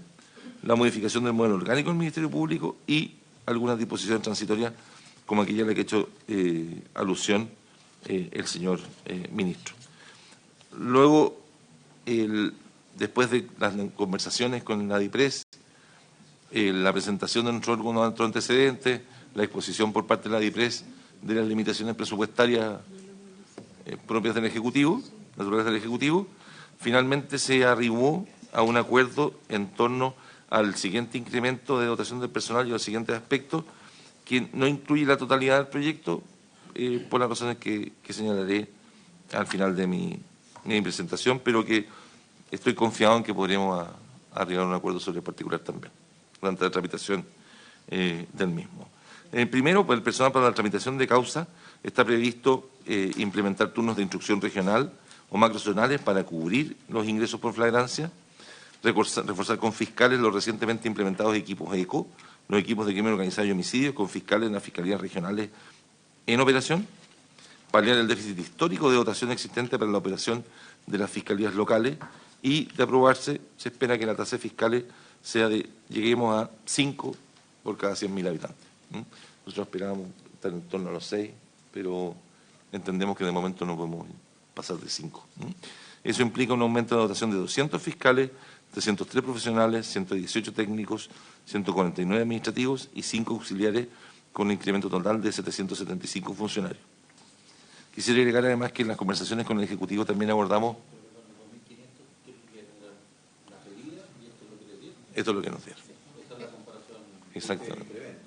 la modificación del modelo orgánico del Ministerio Público y algunas disposiciones transitorias como aquella a la que ha hecho alusión el señor ministro. Luego, después de las conversaciones con la DIPRES, la presentación de nuestro antecedente, la exposición por parte de la DIPRES de las limitaciones presupuestarias propias del Ejecutivo, naturales del Ejecutivo, finalmente se arribó a un acuerdo en torno al siguiente incremento de dotación del personal y a los siguientes aspectos, que no incluye la totalidad del proyecto, por las razones que señalaré al final de mi presentación, pero que estoy confiado en que podremos arribar a un acuerdo sobre el particular también, durante la tramitación del mismo. Primero, pues el personal para la tramitación de causa está previsto implementar turnos de instrucción regional o macrozonales para cubrir los ingresos por flagrancia, reforzar con fiscales los recientemente implementados equipos ECO, los equipos de crimen organizado y homicidios, con fiscales en las fiscalías regionales en operación, paliar el déficit histórico de dotación existente para la operación de las fiscalías locales y, de aprobarse, se espera que la tasa de fiscales lleguemos a 5 por cada 100.000 habitantes. Nosotros esperábamos estar en torno a los 6, pero entendemos que de momento no podemos pasar de 5. Eso implica un aumento de dotación de 200 fiscales, 303 profesionales, 118 técnicos, 149 administrativos y 5 auxiliares, con un incremento total de 775 funcionarios. Quisiera agregar además que en las conversaciones con el Ejecutivo también abordamos... Esto es lo que nos dieron. Exactamente.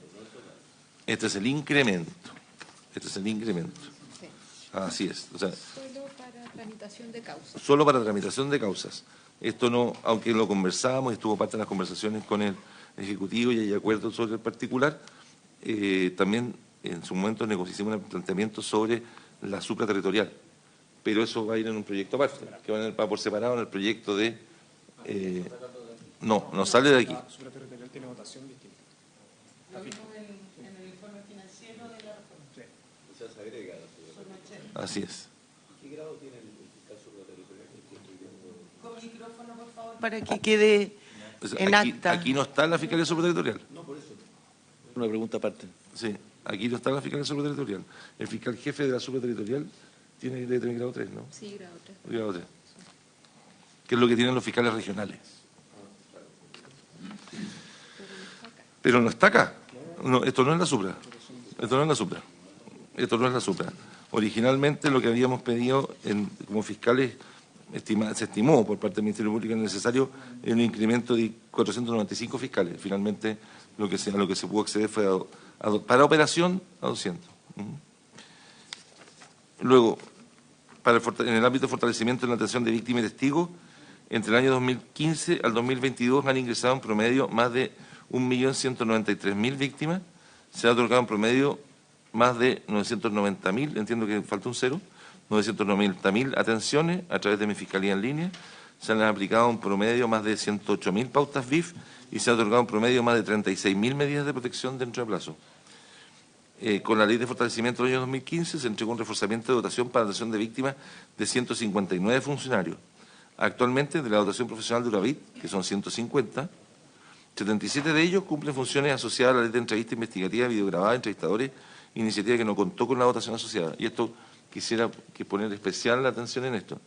Este es el incremento. Este es el incremento. Así es. O sea, Solo para tramitación de causas. Solo para tramitación de causas. Esto no, aunque lo conversamos, estuvo parte de las conversaciones con el Ejecutivo y hay acuerdo sobre el particular, también en su momento hicimos un planteamiento sobre la supraterritorial, pero eso va a ir en un proyecto aparte, que va por separado en el proyecto de... no sale de aquí. La supraterritorial tiene votación distinta. En el informe financiero de la reforma. Sí. Quizás agrega. Así es. ¿Qué grado tiene el fiscal supraterritorial que estoy viendo? Con micrófono, por favor, para que quede en acta. Aquí no está la Fiscalía Supraterritorial. No, por eso. Una pregunta aparte. Sí, aquí no está la Fiscalía Supraterritorial. El fiscal jefe de la Supraterritorial debe tener grado 3, ¿no? Sí, grado 3. Grado 3. Que es lo que tienen los fiscales regionales. Pero no está acá. No, esto no es la Supra. Esto no es la Supra. Esto no es la Supra. Originalmente lo que habíamos pedido como fiscales se estimó por parte del Ministerio Público necesario un incremento de 495 fiscales. Finalmente lo que se pudo acceder fue para operación a 200. Luego, en el ámbito de fortalecimiento de la atención de víctimas y testigos, entre el año 2015 al 2022 han ingresado en promedio más de 1.193.000 víctimas, se ha otorgado en promedio más de 990.000, entiendo que falta un cero, 990.000 atenciones a través de mi fiscalía en línea, se han aplicado en promedio más de 108.000 pautas BIF y se ha otorgado en promedio más de 36.000 medidas de protección dentro de plazo. Con la ley de fortalecimiento del año 2015 se entregó un reforzamiento de dotación para atención de víctimas de 159 funcionarios. Actualmente, de la dotación profesional de URAVIT, que son 150, 77 de ellos cumplen funciones asociadas a la ley de entrevista investigativa, videograbada, entrevistadores, iniciativa que no contó con la dotación asociada. Y esto quisiera poner especial atención en esto,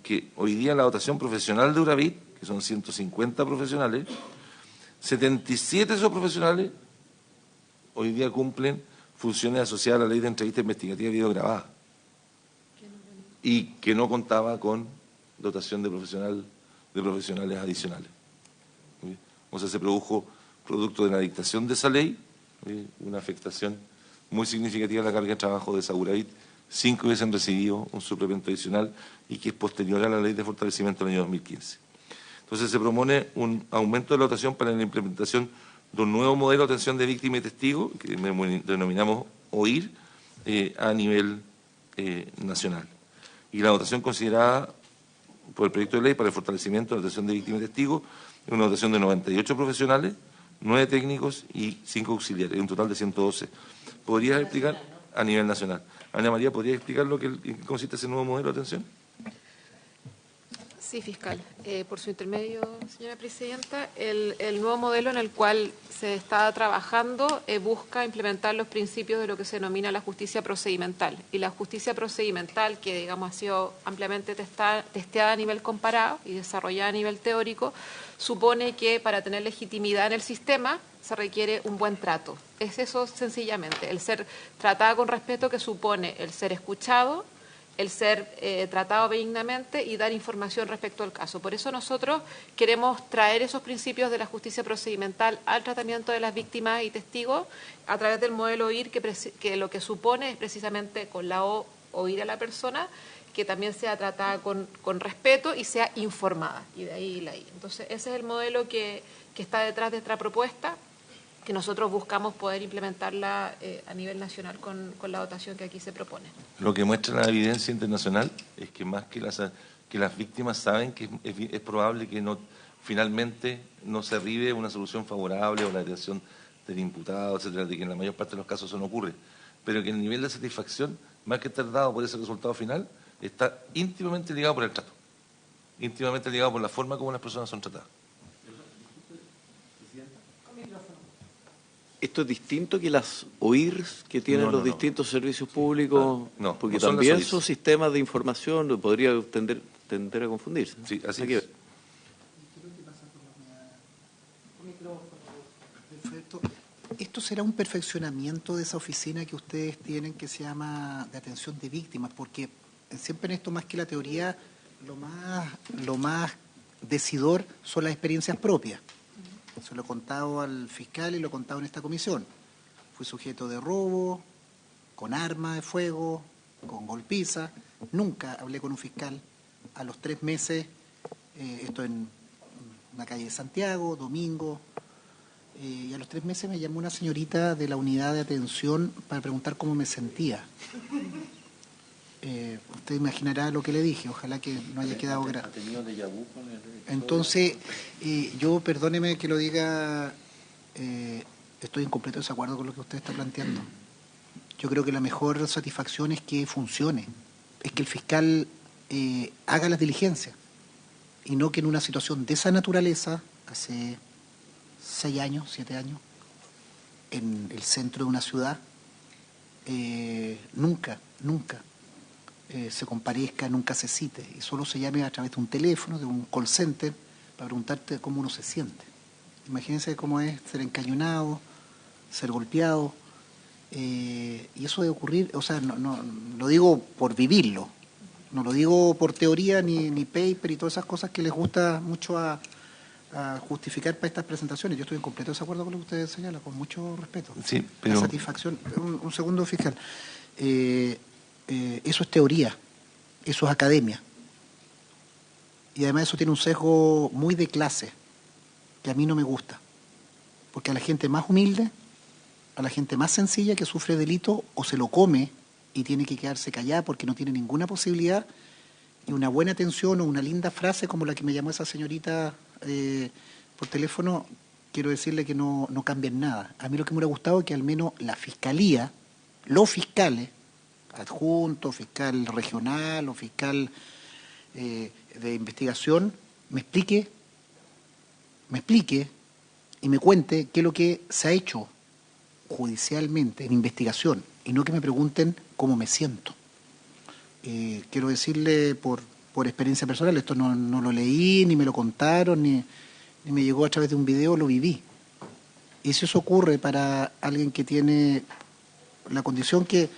que hoy día la dotación profesional de URAVIT, que son 150 profesionales, 77 de esos profesionales hoy día cumplen funciones asociadas a la ley de entrevista investigativa, videograbada, y que no contaba con dotación de profesionales adicionales. O sea, se produjo, producto de la dictación de esa ley, una afectación muy significativa a la carga de trabajo de Seguravit, sin que hubiesen recibido un suplemento adicional y que es posterior a la ley de fortalecimiento del año 2015. Entonces, se propone un aumento de la dotación para la implementación de un nuevo modelo de atención de víctimas y testigos, que denominamos OIR, a nivel nacional. Y la dotación considerada por el proyecto de ley para el fortalecimiento de la atención de víctimas y testigos es una dotación de 98 profesionales, 9 técnicos y 5 auxiliares, un total de 112. ¿Podrías explicar a nivel nacional? Ana María, ¿podría explicar en qué consiste ese nuevo modelo de atención? Sí, fiscal. Por su intermedio, señora presidenta, el nuevo modelo en el cual se está trabajando busca implementar los principios de lo que se denomina la justicia procedimental. Y la justicia procedimental, que digamos ha sido ampliamente testeada a nivel comparado y desarrollada a nivel teórico, supone que para tener legitimidad en el sistema se requiere un buen trato. Es eso sencillamente, el ser tratada con respeto, que supone el ser escuchado, el ser tratado benignamente y dar información respecto al caso. Por eso nosotros queremos traer esos principios de la justicia procedimental al tratamiento de las víctimas y testigos a través del modelo OIR, que lo que supone es precisamente con la O, oír a la persona, que también sea tratada con respeto y sea informada. Y de ahí la I. Entonces, ese es el modelo que está detrás de esta propuesta, que nosotros buscamos poder implementarla a nivel nacional con la dotación que aquí se propone. Lo que muestra la evidencia internacional es que más que las víctimas saben que es probable que finalmente no se arribe una solución favorable o la detención del imputado, etcétera, de que en la mayor parte de los casos eso no ocurre, pero que el nivel de satisfacción, más que estar dado por ese resultado final, está íntimamente ligado por el trato, íntimamente ligado por la forma como las personas son tratadas. ¿Esto es distinto que las OIRs que tienen los distintos servicios públicos? No, porque no son también las son sistemas de información, podría tender a confundirse. Sí, así Aquí. es. ¿Esto será un perfeccionamiento de esa oficina que ustedes tienen que se llama de atención de víctimas? Porque siempre en esto, más que la teoría, lo más decidor son las experiencias propias. Se lo he contado al fiscal y lo he contado en esta comisión. Fui sujeto de robo, con arma de fuego, con golpiza. Nunca hablé con un fiscal. A los 3 meses, esto en una calle de Santiago, domingo, y a los 3 meses me llamó una señorita de la unidad de atención para preguntar cómo me sentía. Usted imaginará lo que le dije, ojalá que no haya quedado grave. Entonces, yo, perdóneme que lo diga, estoy en completo desacuerdo con lo que usted está planteando. Yo creo que la mejor satisfacción es que funcione, es que el fiscal haga las diligencias, y no que en una situación de esa naturaleza, hace 6 años, 7 años, en el centro de una ciudad, nunca se comparezca, nunca se cite, y solo se llame a través de un teléfono, de un call center, para preguntarte cómo uno se siente. Imagínense cómo es ser encañonado, ser golpeado, y eso debe ocurrir, o sea, no lo digo por vivirlo, no lo digo por teoría ni paper y todas esas cosas que les gusta mucho a justificar para estas presentaciones. Yo estoy en completo desacuerdo con lo que usted señala, con mucho respeto. Sí, pero... La satisfacción, un segundo, fiscal. Eso es teoría, eso es academia. Y además eso tiene un sesgo muy de clase, que a mí no me gusta. Porque a la gente más humilde, a la gente más sencilla que sufre delito, o se lo come y tiene que quedarse callada porque no tiene ninguna posibilidad, y una buena atención o una linda frase como la que me llamó esa señorita por teléfono, quiero decirle que no cambien nada. A mí lo que me hubiera gustado es que al menos la fiscalía, los fiscales, adjunto, fiscal regional o fiscal de investigación, me explique y me cuente qué es lo que se ha hecho judicialmente en investigación, y no que me pregunten cómo me siento. Quiero decirle por experiencia personal, esto no lo leí, ni me lo contaron, ni me llegó a través de un video, lo viví. Y si eso ocurre para alguien que tiene la condición que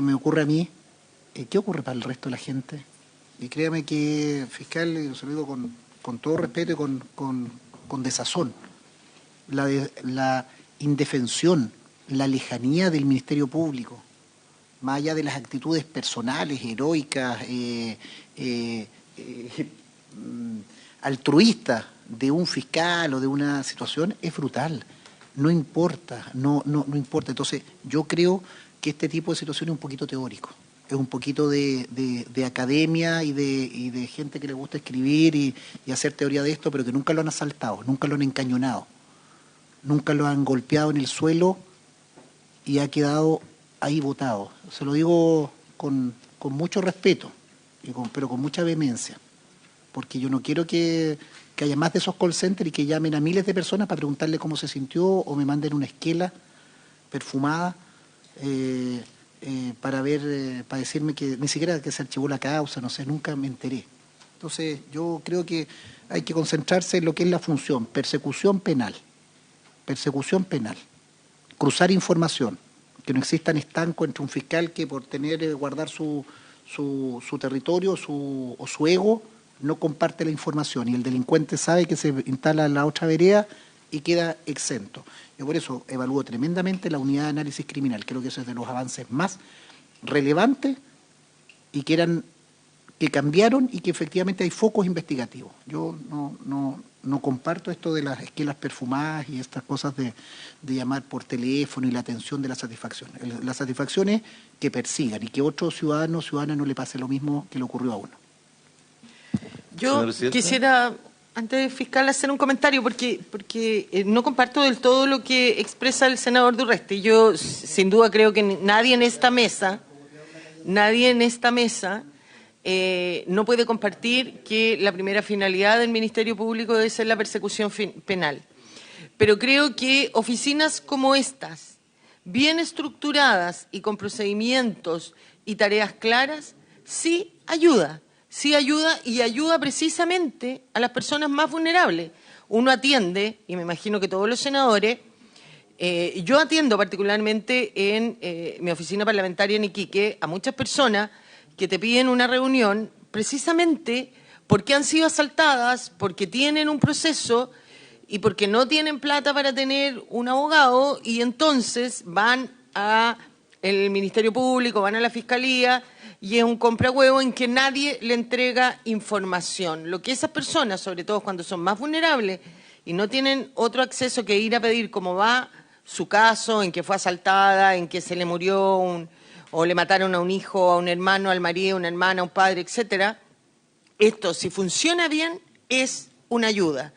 me ocurre a mí, ¿qué ocurre para el resto de la gente? Y créame que, fiscal, y se lo digo con todo respeto y con desazón, la indefensión, la lejanía del Ministerio Público, más allá de las actitudes personales, heroicas, altruistas de un fiscal o de una situación, es brutal. No importa, no importa. Entonces, yo creo que este tipo de situación es un poquito teórico, es un poquito de academia y de gente que le gusta escribir y hacer teoría de esto, pero que nunca lo han asaltado, nunca lo han encañonado, nunca lo han golpeado en el suelo y ha quedado ahí botado. Se lo digo con mucho respeto, pero con mucha vehemencia, porque yo no quiero que haya más de esos call centers y que llamen a miles de personas para preguntarle cómo se sintió o me manden una esquela perfumada para decirme que ni siquiera que se archivó la causa, no sé, nunca me enteré. Entonces yo creo que hay que concentrarse en lo que es la función, persecución penal, cruzar información, que no existan estancos entre un fiscal que por guardar su territorio o su ego no comparte la información, y el delincuente sabe que se instala en la otra vereda y queda exento. Yo por eso evalúo tremendamente la unidad de análisis criminal. Creo que eso es de los avances más relevantes y que eran que cambiaron y que efectivamente hay focos investigativos. Yo no comparto esto de las esquelas perfumadas y estas cosas de llamar por teléfono y la atención de la satisfacción. La satisfacción es que persigan y que otro ciudadano o ciudadana no le pase lo mismo que le ocurrió a uno. Yo quisiera, antes de fiscal, hacer un comentario porque no comparto del todo lo que expresa el senador Durresti. Yo sin duda creo que nadie en esta mesa no puede compartir que la primera finalidad del Ministerio Público debe ser la persecución penal. Pero creo que oficinas como estas, bien estructuradas y con procedimientos y tareas claras, sí ayuda y ayuda precisamente a las personas más vulnerables. Uno atiende, y me imagino que todos los senadores, yo atiendo particularmente en mi oficina parlamentaria en Iquique a muchas personas que te piden una reunión precisamente porque han sido asaltadas, porque tienen un proceso y porque no tienen plata para tener un abogado y entonces van al Ministerio Público, van a la Fiscalía y es un comprahuevo en que nadie le entrega información. Lo que esas personas, sobre todo cuando son más vulnerables y no tienen otro acceso que ir a pedir cómo va su caso, en que fue asaltada, en que se le murió o le mataron a un hijo, a un hermano, al marido, a una hermana, a un padre, etcétera. Esto, si funciona bien, es una ayuda,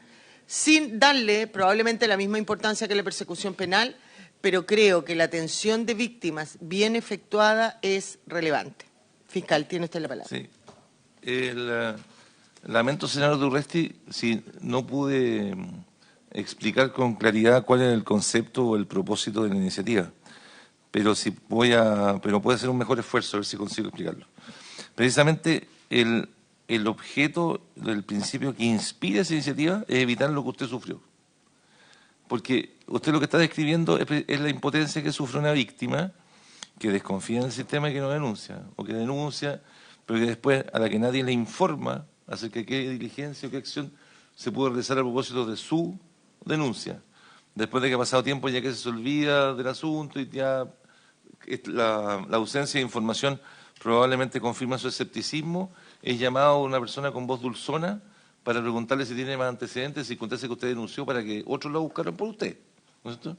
sin darle probablemente la misma importancia que la persecución penal, pero creo que la atención de víctimas bien efectuada es relevante. Fiscal, tiene usted la palabra. Sí. Lamento, senador Durresti, si no pude explicar con claridad cuál es el concepto o el propósito de la iniciativa. Pero puedo hacer un mejor esfuerzo a ver si consigo explicarlo. Precisamente el objeto del principio que inspira esa iniciativa es evitar lo que usted sufrió. Porque usted lo que está describiendo es la impotencia que sufre una víctima que desconfía en el sistema y que no denuncia, o que denuncia, pero que después a la que nadie le informa acerca de qué diligencia o qué acción se pudo realizar a propósito de su denuncia. Después de que ha pasado tiempo ya que se olvida del asunto y ya la ausencia de información probablemente confirma su escepticismo, es llamado a una persona con voz dulzona para preguntarle si tiene más antecedentes, circunstancias que usted denunció para que otros la buscaran por usted, ¿no es cierto?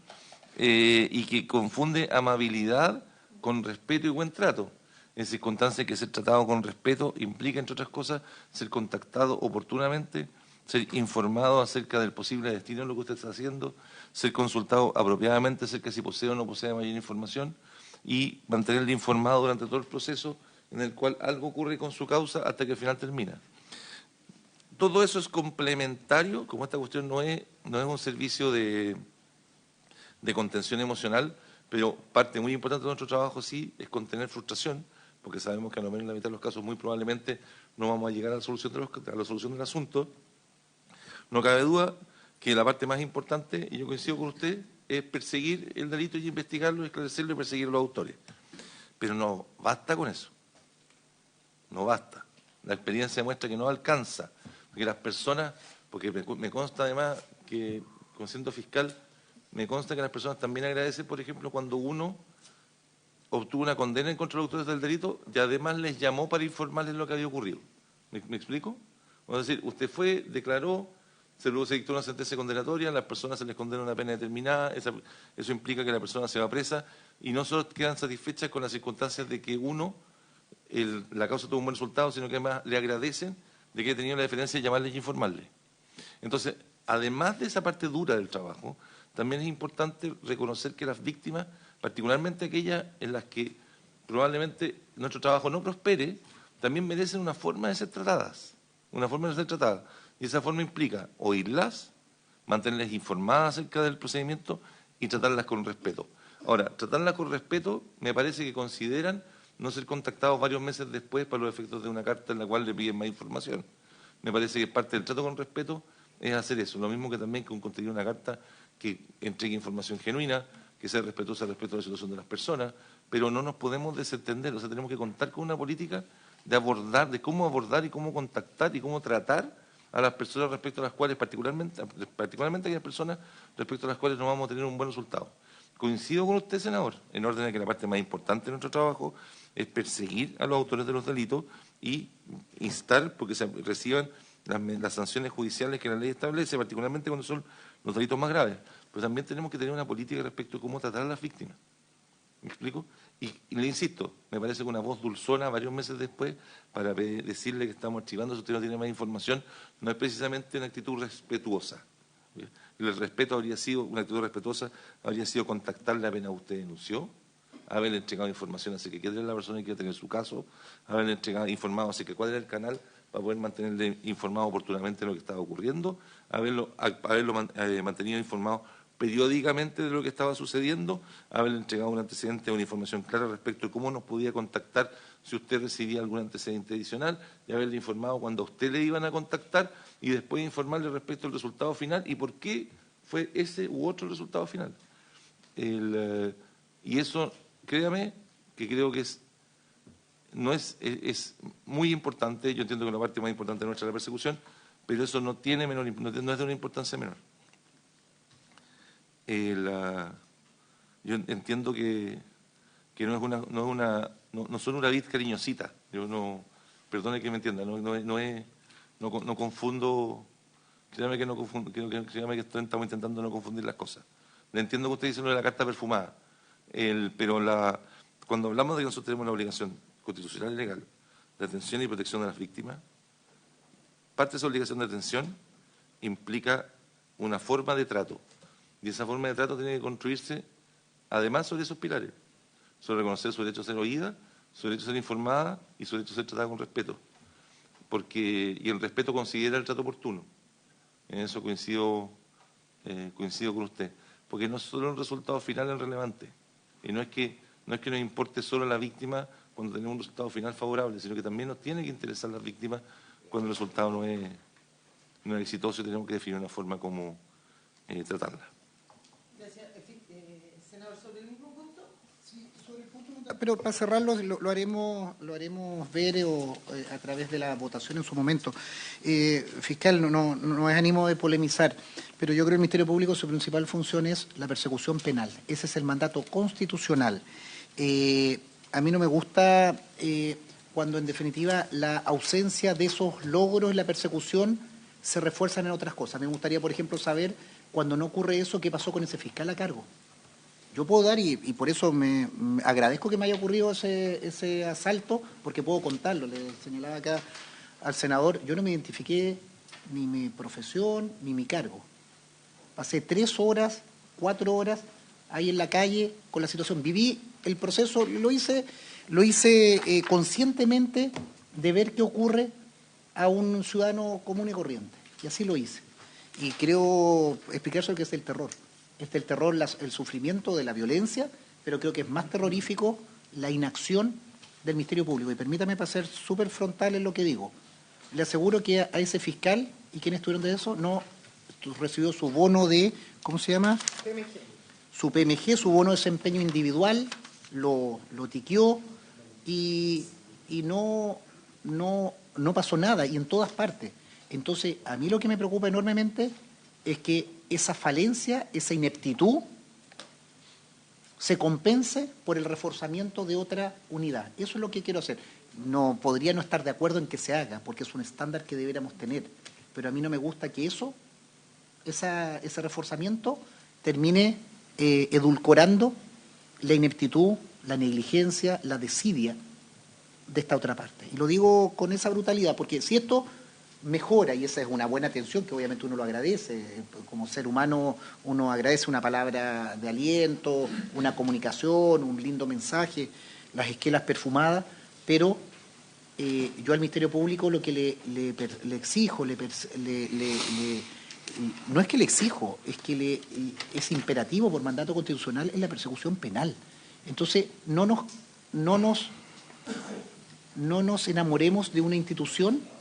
Y que confunde amabilidad con respeto y buen trato. En circunstancias que ser tratado con respeto implica, entre otras cosas, ser contactado oportunamente, ser informado acerca del posible destino de lo que usted está haciendo, ser consultado apropiadamente acerca de si posee o no posee mayor información y mantenerle informado durante todo el proceso en el cual algo ocurre con su causa hasta que al final termina. Todo eso es complementario, como esta cuestión no es un servicio de contención emocional, pero parte muy importante de nuestro trabajo sí es contener frustración, porque sabemos que a lo menos en la mitad de los casos muy probablemente no vamos a llegar a la solución del asunto. No cabe duda que la parte más importante, y yo coincido con usted, es perseguir el delito y investigarlo, esclarecerlo y perseguir a los autores. Pero no basta con eso. No basta. La experiencia muestra que no alcanza, porque las personas, porque me consta además que, siendo fiscal, me consta que las personas también agradecen, por ejemplo, cuando uno obtuvo una condena en contra de los autores del delito y además les llamó para informarles lo que había ocurrido. ¿Me explico? Es decir, usted fue, declaró, se dictó una sentencia condenatoria, a las personas se les condena una pena determinada, eso implica que la persona se va presa y no solo quedan satisfechas con las circunstancias de que la causa tuvo un buen resultado, sino que además le agradecen de que haya tenido la deferencia de llamarles y informarles. Entonces, además de esa parte dura del trabajo, también es importante reconocer que las víctimas, particularmente aquellas en las que probablemente nuestro trabajo no prospere, también merecen una forma de ser tratadas. Y esa forma implica oírlas, mantenerlas informadas acerca del procedimiento y tratarlas con respeto. Ahora, tratarlas con respeto me parece que consideran no ser contactados varios meses después para los efectos de una carta en la cual le piden más información. Me parece que parte del trato con respeto es hacer eso, lo mismo que también con contenido una carta que entregue información genuina, que sea respetuosa respecto a la situación de las personas, pero no nos podemos desentender, o sea, tenemos que contar con una política de cómo abordar y cómo contactar y cómo tratar a las personas respecto a las cuales, particularmente aquellas personas respecto a las cuales no vamos a tener un buen resultado. Coincido con usted, senador, en orden de que la parte más importante de nuestro trabajo es perseguir a los autores de los delitos y instar porque se reciban las sanciones judiciales que la ley establece, particularmente cuando son los delitos más graves. Pero también tenemos que tener una política respecto a cómo tratar a las víctimas. ¿Me explico? Y le insisto, me parece que una voz dulzona varios meses después para decirle que estamos archivando, si usted no tiene más información, no es precisamente una actitud respetuosa. Y el respeto habría sido, una actitud respetuosa habría sido contactarle apenas usted denunció, haberle entregado información así que quién era la persona que quiere tener su caso, haberle entregado informado así que cuál era el canal para poder mantenerle informado oportunamente de lo que estaba ocurriendo, haberlo mantenido informado periódicamente de lo que estaba sucediendo, haberle entregado un antecedente o una información clara respecto de cómo nos podía contactar si usted recibía algún antecedente adicional, y haberle informado cuando a usted le iban a contactar y después informarle respecto al resultado final y por qué fue ese u otro resultado final. Y eso, créame, que creo que es muy importante. Yo entiendo que la parte más importante nuestra es la persecución, pero eso no es de una importancia menor. Yo entiendo que no son una vid cariñosita. Yo no, perdone que me entienda, no confundo, créame que estamos intentando no confundir las cosas. Le entiendo que usted dice lo de la carta perfumada, pero cuando hablamos de que nosotros tenemos la obligación constitucional y legal de atención y protección de las víctimas, parte de esa obligación de atención implica una forma de trato. Y esa forma de trato tiene que construirse, además, sobre esos pilares. Sobre reconocer su derecho a ser oída, su derecho a ser informada y su derecho a ser tratada con respeto. Y el respeto considera el trato oportuno. En eso coincido con usted. Porque no solo el resultado final es relevante. Y no es que nos importe solo a la víctima cuando tenemos un resultado final favorable, sino que también nos tiene que interesar las víctimas cuando el resultado no es exitoso y tenemos que definir una forma como tratarla. Senador, ¿sobre el mismo punto? Sí, sobre el punto, pero para cerrarlo lo haremos ver a través de la votación en su momento. Fiscal, no es ánimo de polemizar, pero yo creo que el Ministerio Público su principal función es la persecución penal. Ese es el mandato constitucional. A mí no me gusta cuando en definitiva la ausencia de esos logros en la persecución se refuerzan en otras cosas. Me gustaría, por ejemplo, saber cuando no ocurre eso, qué pasó con ese fiscal a cargo. Yo puedo dar, y por eso me agradezco que me haya ocurrido ese asalto, porque puedo contarlo. Le señalaba acá al senador, yo no me identifiqué ni mi profesión ni mi cargo. Pasé 3 horas, 4 horas ahí en la calle con la situación. Viví el proceso, lo hice conscientemente de ver qué ocurre a un ciudadano común y corriente. Y así lo hice. Y creo explicar sobre qué es el terror. El terror, el sufrimiento de la violencia, pero creo que es más terrorífico la inacción del Ministerio Público. Y permítame para ser súper frontal en lo que digo. Le aseguro que a ese fiscal y quienes estuvieron de eso no recibió su bono de, ¿cómo se llama? PMG. Su PMG, su bono de desempeño individual, lo tiqueó y no pasó nada, y en todas partes. Entonces, a mí lo que me preocupa enormemente es que esa falencia, esa ineptitud, se compense por el reforzamiento de otra unidad. Eso es lo que quiero hacer. No podría no estar de acuerdo en que se haga, porque es un estándar que deberíamos tener. Pero a mí no me gusta que ese reforzamiento termine edulcorando la ineptitud, la negligencia, la desidia de esta otra parte. Y lo digo con esa brutalidad, porque si esto mejora, y esa es una buena atención que obviamente uno lo agradece, como ser humano uno agradece una palabra de aliento, una comunicación, un lindo mensaje, las esquelas perfumadas, pero yo al Ministerio Público lo que le exijo, no es que le exijo, es que es imperativo por mandato constitucional en la persecución penal. Entonces no nos enamoremos de una institución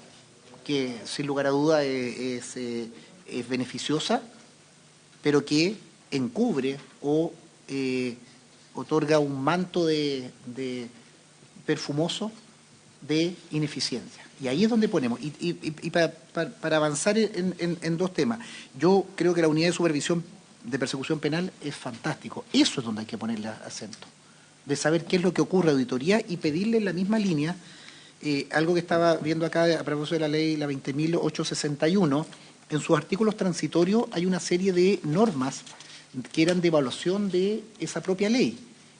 que sin lugar a duda es beneficiosa, pero que encubre o otorga un manto de perfumoso de ineficiencia. Y ahí es donde ponemos. Y para avanzar en 2 temas, yo creo que la unidad de supervisión de persecución penal es fantástico. Eso es donde hay que ponerle acento, de saber qué es lo que ocurre a auditoría y pedirle en la misma línea Algo que estaba viendo acá a propósito de la ley, la 20.861, en sus artículos transitorios hay una serie de normas que eran de evaluación de esa propia ley.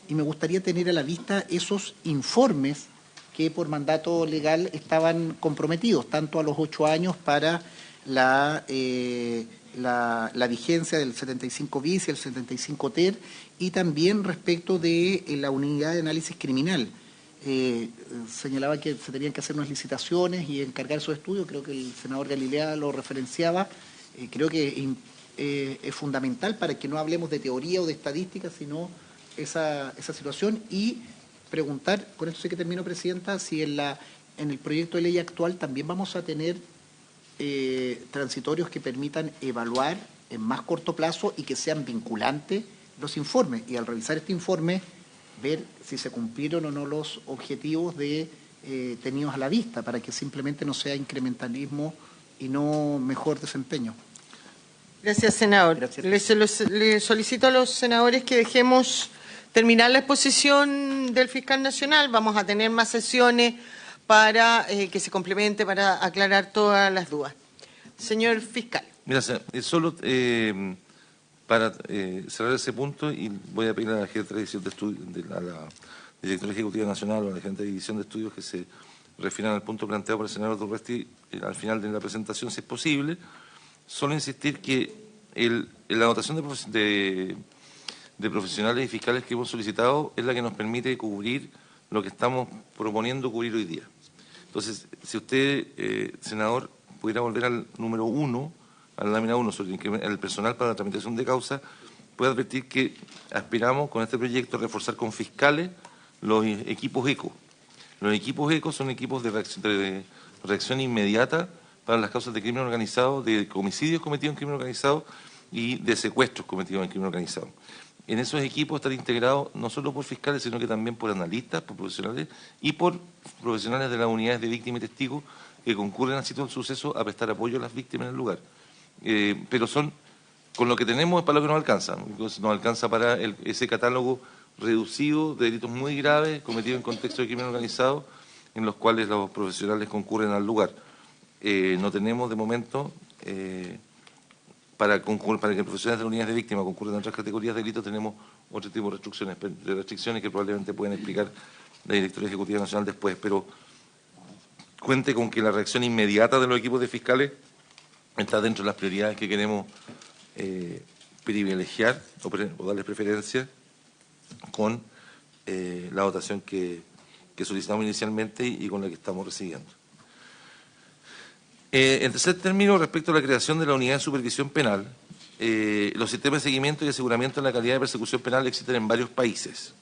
Y me gustaría tener a la vista esos informes que por mandato legal estaban comprometidos, tanto a los 8 años para la vigencia del 75 bis y el 75 ter, y también respecto de la unidad de análisis criminal. Señalaba que se tenían que hacer unas licitaciones y encargar esos estudios, creo que el senador Galilea lo referenciaba. Creo que es fundamental para que no hablemos de teoría o de estadística, sino esa situación, y preguntar, con esto sí que termino, Presidenta, si en el proyecto de ley actual también vamos a tener transitorios que permitan evaluar en más corto plazo y que sean vinculantes los informes, y al revisar este informe ver si se cumplieron o no los objetivos tenidos a la vista, para que simplemente no sea incrementalismo y no mejor desempeño. Gracias, senador. Gracias. Le solicito a los senadores que dejemos terminar la exposición del fiscal nacional. Vamos a tener más sesiones para que se complemente, para aclarar todas las dudas. Señor fiscal. Mira, solo para cerrar ese punto, y voy a pedir a la jefe de división de estudios, a la directora ejecutiva nacional o a la gente de división de estudios que se refieran al punto planteado por el senador Durresti al final de la presentación, si es posible. Solo insistir que la dotación de profesionales y fiscales que hemos solicitado es la que nos permite cubrir lo que estamos proponiendo cubrir hoy día. Entonces, si usted, senador, pudiera volver al número 1, a la lámina 1, sobre el personal para la tramitación de causa, puede advertir que aspiramos con este proyecto a reforzar con fiscales los equipos ECO. Los equipos ECO son equipos de reacción inmediata para las causas de crimen organizado, de homicidios cometidos en crimen organizado y de secuestros cometidos en crimen organizado. En esos equipos están integrados no solo por fiscales, sino que también por analistas, por profesionales y por profesionales de las unidades de víctimas y testigos que concurren al sitio del suceso a prestar apoyo a las víctimas en el lugar. Pero con lo que tenemos es para lo que nos alcanza. Entonces, nos alcanza para ese catálogo reducido de delitos muy graves cometidos en contexto de crimen organizado, en los cuales los profesionales concurren al lugar. No tenemos de momento, para que profesionales de unidades de víctimas concurran a otras categorías de delitos, tenemos otro tipo de restricciones que probablemente pueden explicar la directora ejecutiva nacional después, pero cuente con que la reacción inmediata de los equipos de fiscales está dentro de las prioridades que queremos privilegiar o darles preferencia con la dotación que solicitamos inicialmente y con la que estamos recibiendo. En tercer término, respecto a la creación de la unidad de supervisión penal, los sistemas de seguimiento y aseguramiento de la calidad de persecución penal existen en varios países.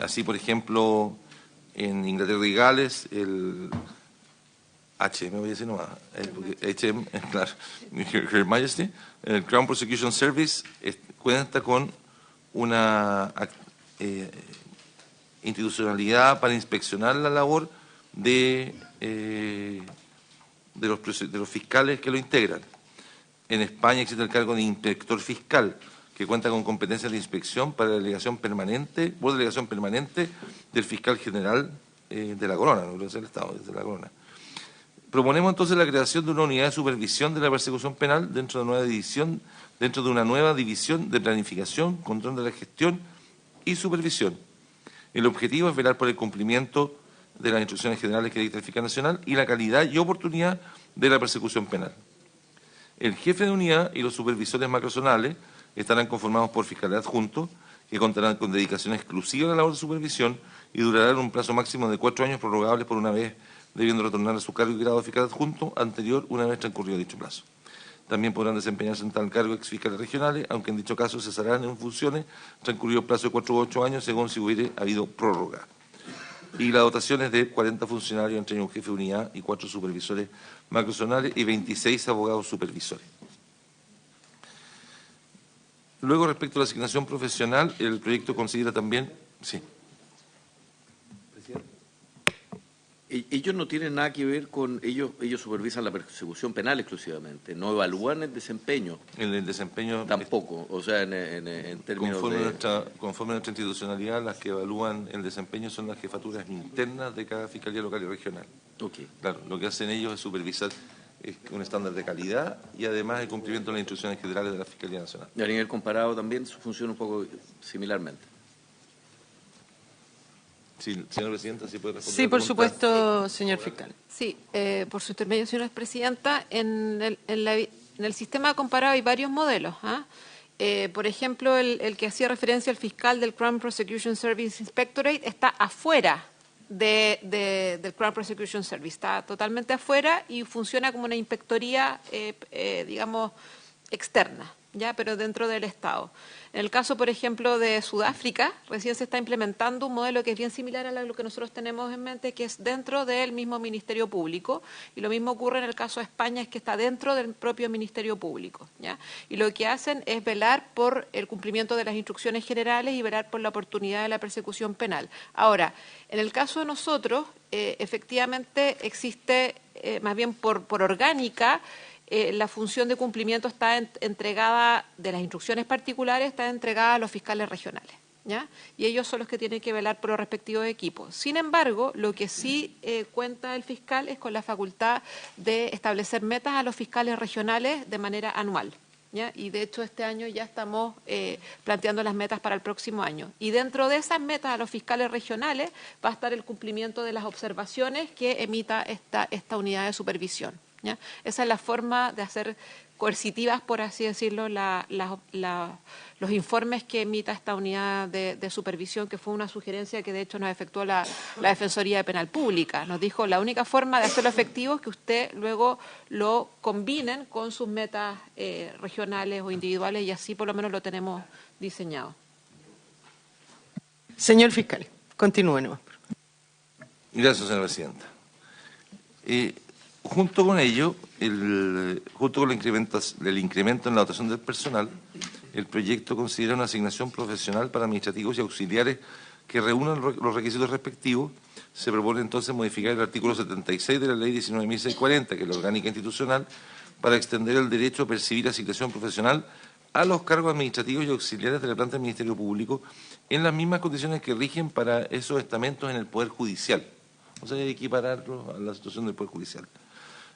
Así, por ejemplo, en Inglaterra y Gales, el HM, voy a decir nomás, HM, claro, Her Majesty, el Crown Prosecution Service cuenta con una institucionalidad para inspeccionar la labor de los fiscales que lo integran. En España existe el cargo de inspector fiscal, que cuenta con competencias de inspección para la delegación permanente, por delegación permanente del fiscal general de la Corona, no es el Estado, es de la Corona. Proponemos entonces la creación de una unidad de supervisión de la persecución penal dentro de una nueva división de planificación, control de la gestión y supervisión. El objetivo es velar por el cumplimiento de las instrucciones generales que dicta el fiscal nacional y la calidad y oportunidad de la persecución penal. El jefe de unidad y los supervisores macrozonales estarán conformados por fiscales adjuntos que contarán con dedicación exclusiva a la labor de supervisión y durarán un plazo máximo de 4 años prorrogables por una vez, debiendo retornar a su cargo y grado de fiscal adjunto anterior una vez transcurrido dicho plazo. También podrán desempeñarse en tal cargo exfiscales regionales, aunque en dicho caso cesarán en funciones transcurrido el plazo de 4 u 8 años según si hubiere habido prórroga. Y la dotación es de 40 funcionarios, entre ellos un jefe de unidad y 4 supervisores macrozonales y 26 abogados supervisores. Luego, respecto a la asignación profesional, el proyecto considera también... Sí. Ellos no tienen nada que ver con... Ellos supervisan la persecución penal exclusivamente, no evalúan el desempeño. El desempeño... Tampoco, o sea, en términos Conforme a nuestra institucionalidad, las que evalúan el desempeño son las jefaturas internas de cada fiscalía local y regional. Okay. Claro, lo que hacen ellos es supervisar un estándar de calidad y además el cumplimiento de las instrucciones generales de la Fiscalía Nacional. Y a nivel comparado también funciona un poco similarmente. Sí, señora Presidenta, ¿sí puede responder? Sí, por supuesto, señor fiscal. Sí, por su intermedio, señora Presidenta, en el sistema comparado hay varios modelos. Por ejemplo, el que hacía referencia al fiscal del Crown Prosecution Service Inspectorate está afuera del Crown Prosecution Service, está totalmente afuera y funciona como una inspectoría, digamos, externa, ya, pero dentro del Estado. En el caso, por ejemplo, de Sudáfrica, recién se está implementando un modelo que es bien similar a lo que nosotros tenemos en mente, que es dentro del mismo Ministerio Público, y lo mismo ocurre en el caso de España, es que está dentro del propio Ministerio Público, ¿ya? Y lo que hacen es velar por el cumplimiento de las instrucciones generales y velar por la oportunidad de la persecución penal. Ahora, en el caso de nosotros, efectivamente existe, más bien por orgánica, la función de cumplimiento está entregada, de las instrucciones particulares, está entregada a los fiscales regionales, ¿ya? Y ellos son los que tienen que velar por los respectivos equipos. Sin embargo, lo que sí cuenta el fiscal es con la facultad de establecer metas a los fiscales regionales de manera anual, ¿ya? Y de hecho este año ya estamos planteando las metas para el próximo año. Y dentro de esas metas a los fiscales regionales va a estar el cumplimiento de las observaciones que emita esta unidad de supervisión, ¿ya? Esa es la forma de hacer coercitivas, por así decirlo, los informes que emita esta unidad de supervisión, que fue una sugerencia que de hecho nos efectuó la Defensoría de Penal Pública. Nos dijo, la única forma de hacerlo efectivo es que usted luego lo combinen con sus metas regionales o individuales, y así por lo menos lo tenemos diseñado. Señor fiscal, continúe nomás. Gracias, señora Presidenta. Junto con ello, junto con el incremento en la dotación del personal, el proyecto considera una asignación profesional para administrativos y auxiliares que reúnan los requisitos respectivos. Se propone entonces modificar el artículo 76 de la Ley 19.640, que es la orgánica institucional, para extender el derecho a percibir asignación profesional a los cargos administrativos y auxiliares de la planta del Ministerio Público en las mismas condiciones que rigen para esos estamentos en el Poder Judicial. O sea, hay que equipararlo a la situación del Poder Judicial.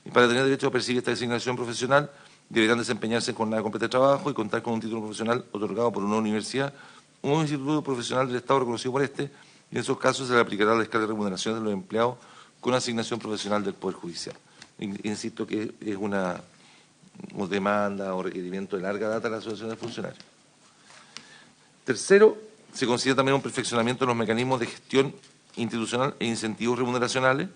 Y para tener derecho a percibir esta designación profesional, deberán desempeñarse en jornada completa de trabajo y contar con un título profesional otorgado por una universidad o un instituto profesional del Estado reconocido por este, y en esos casos se le aplicará la escala de remuneración de los empleados con asignación profesional del Poder Judicial. Insisto que es una demanda o requerimiento de larga data de la Asociación de Funcionarios. Tercero, se considera también un perfeccionamiento de los mecanismos de gestión institucional e incentivos remuneracionales.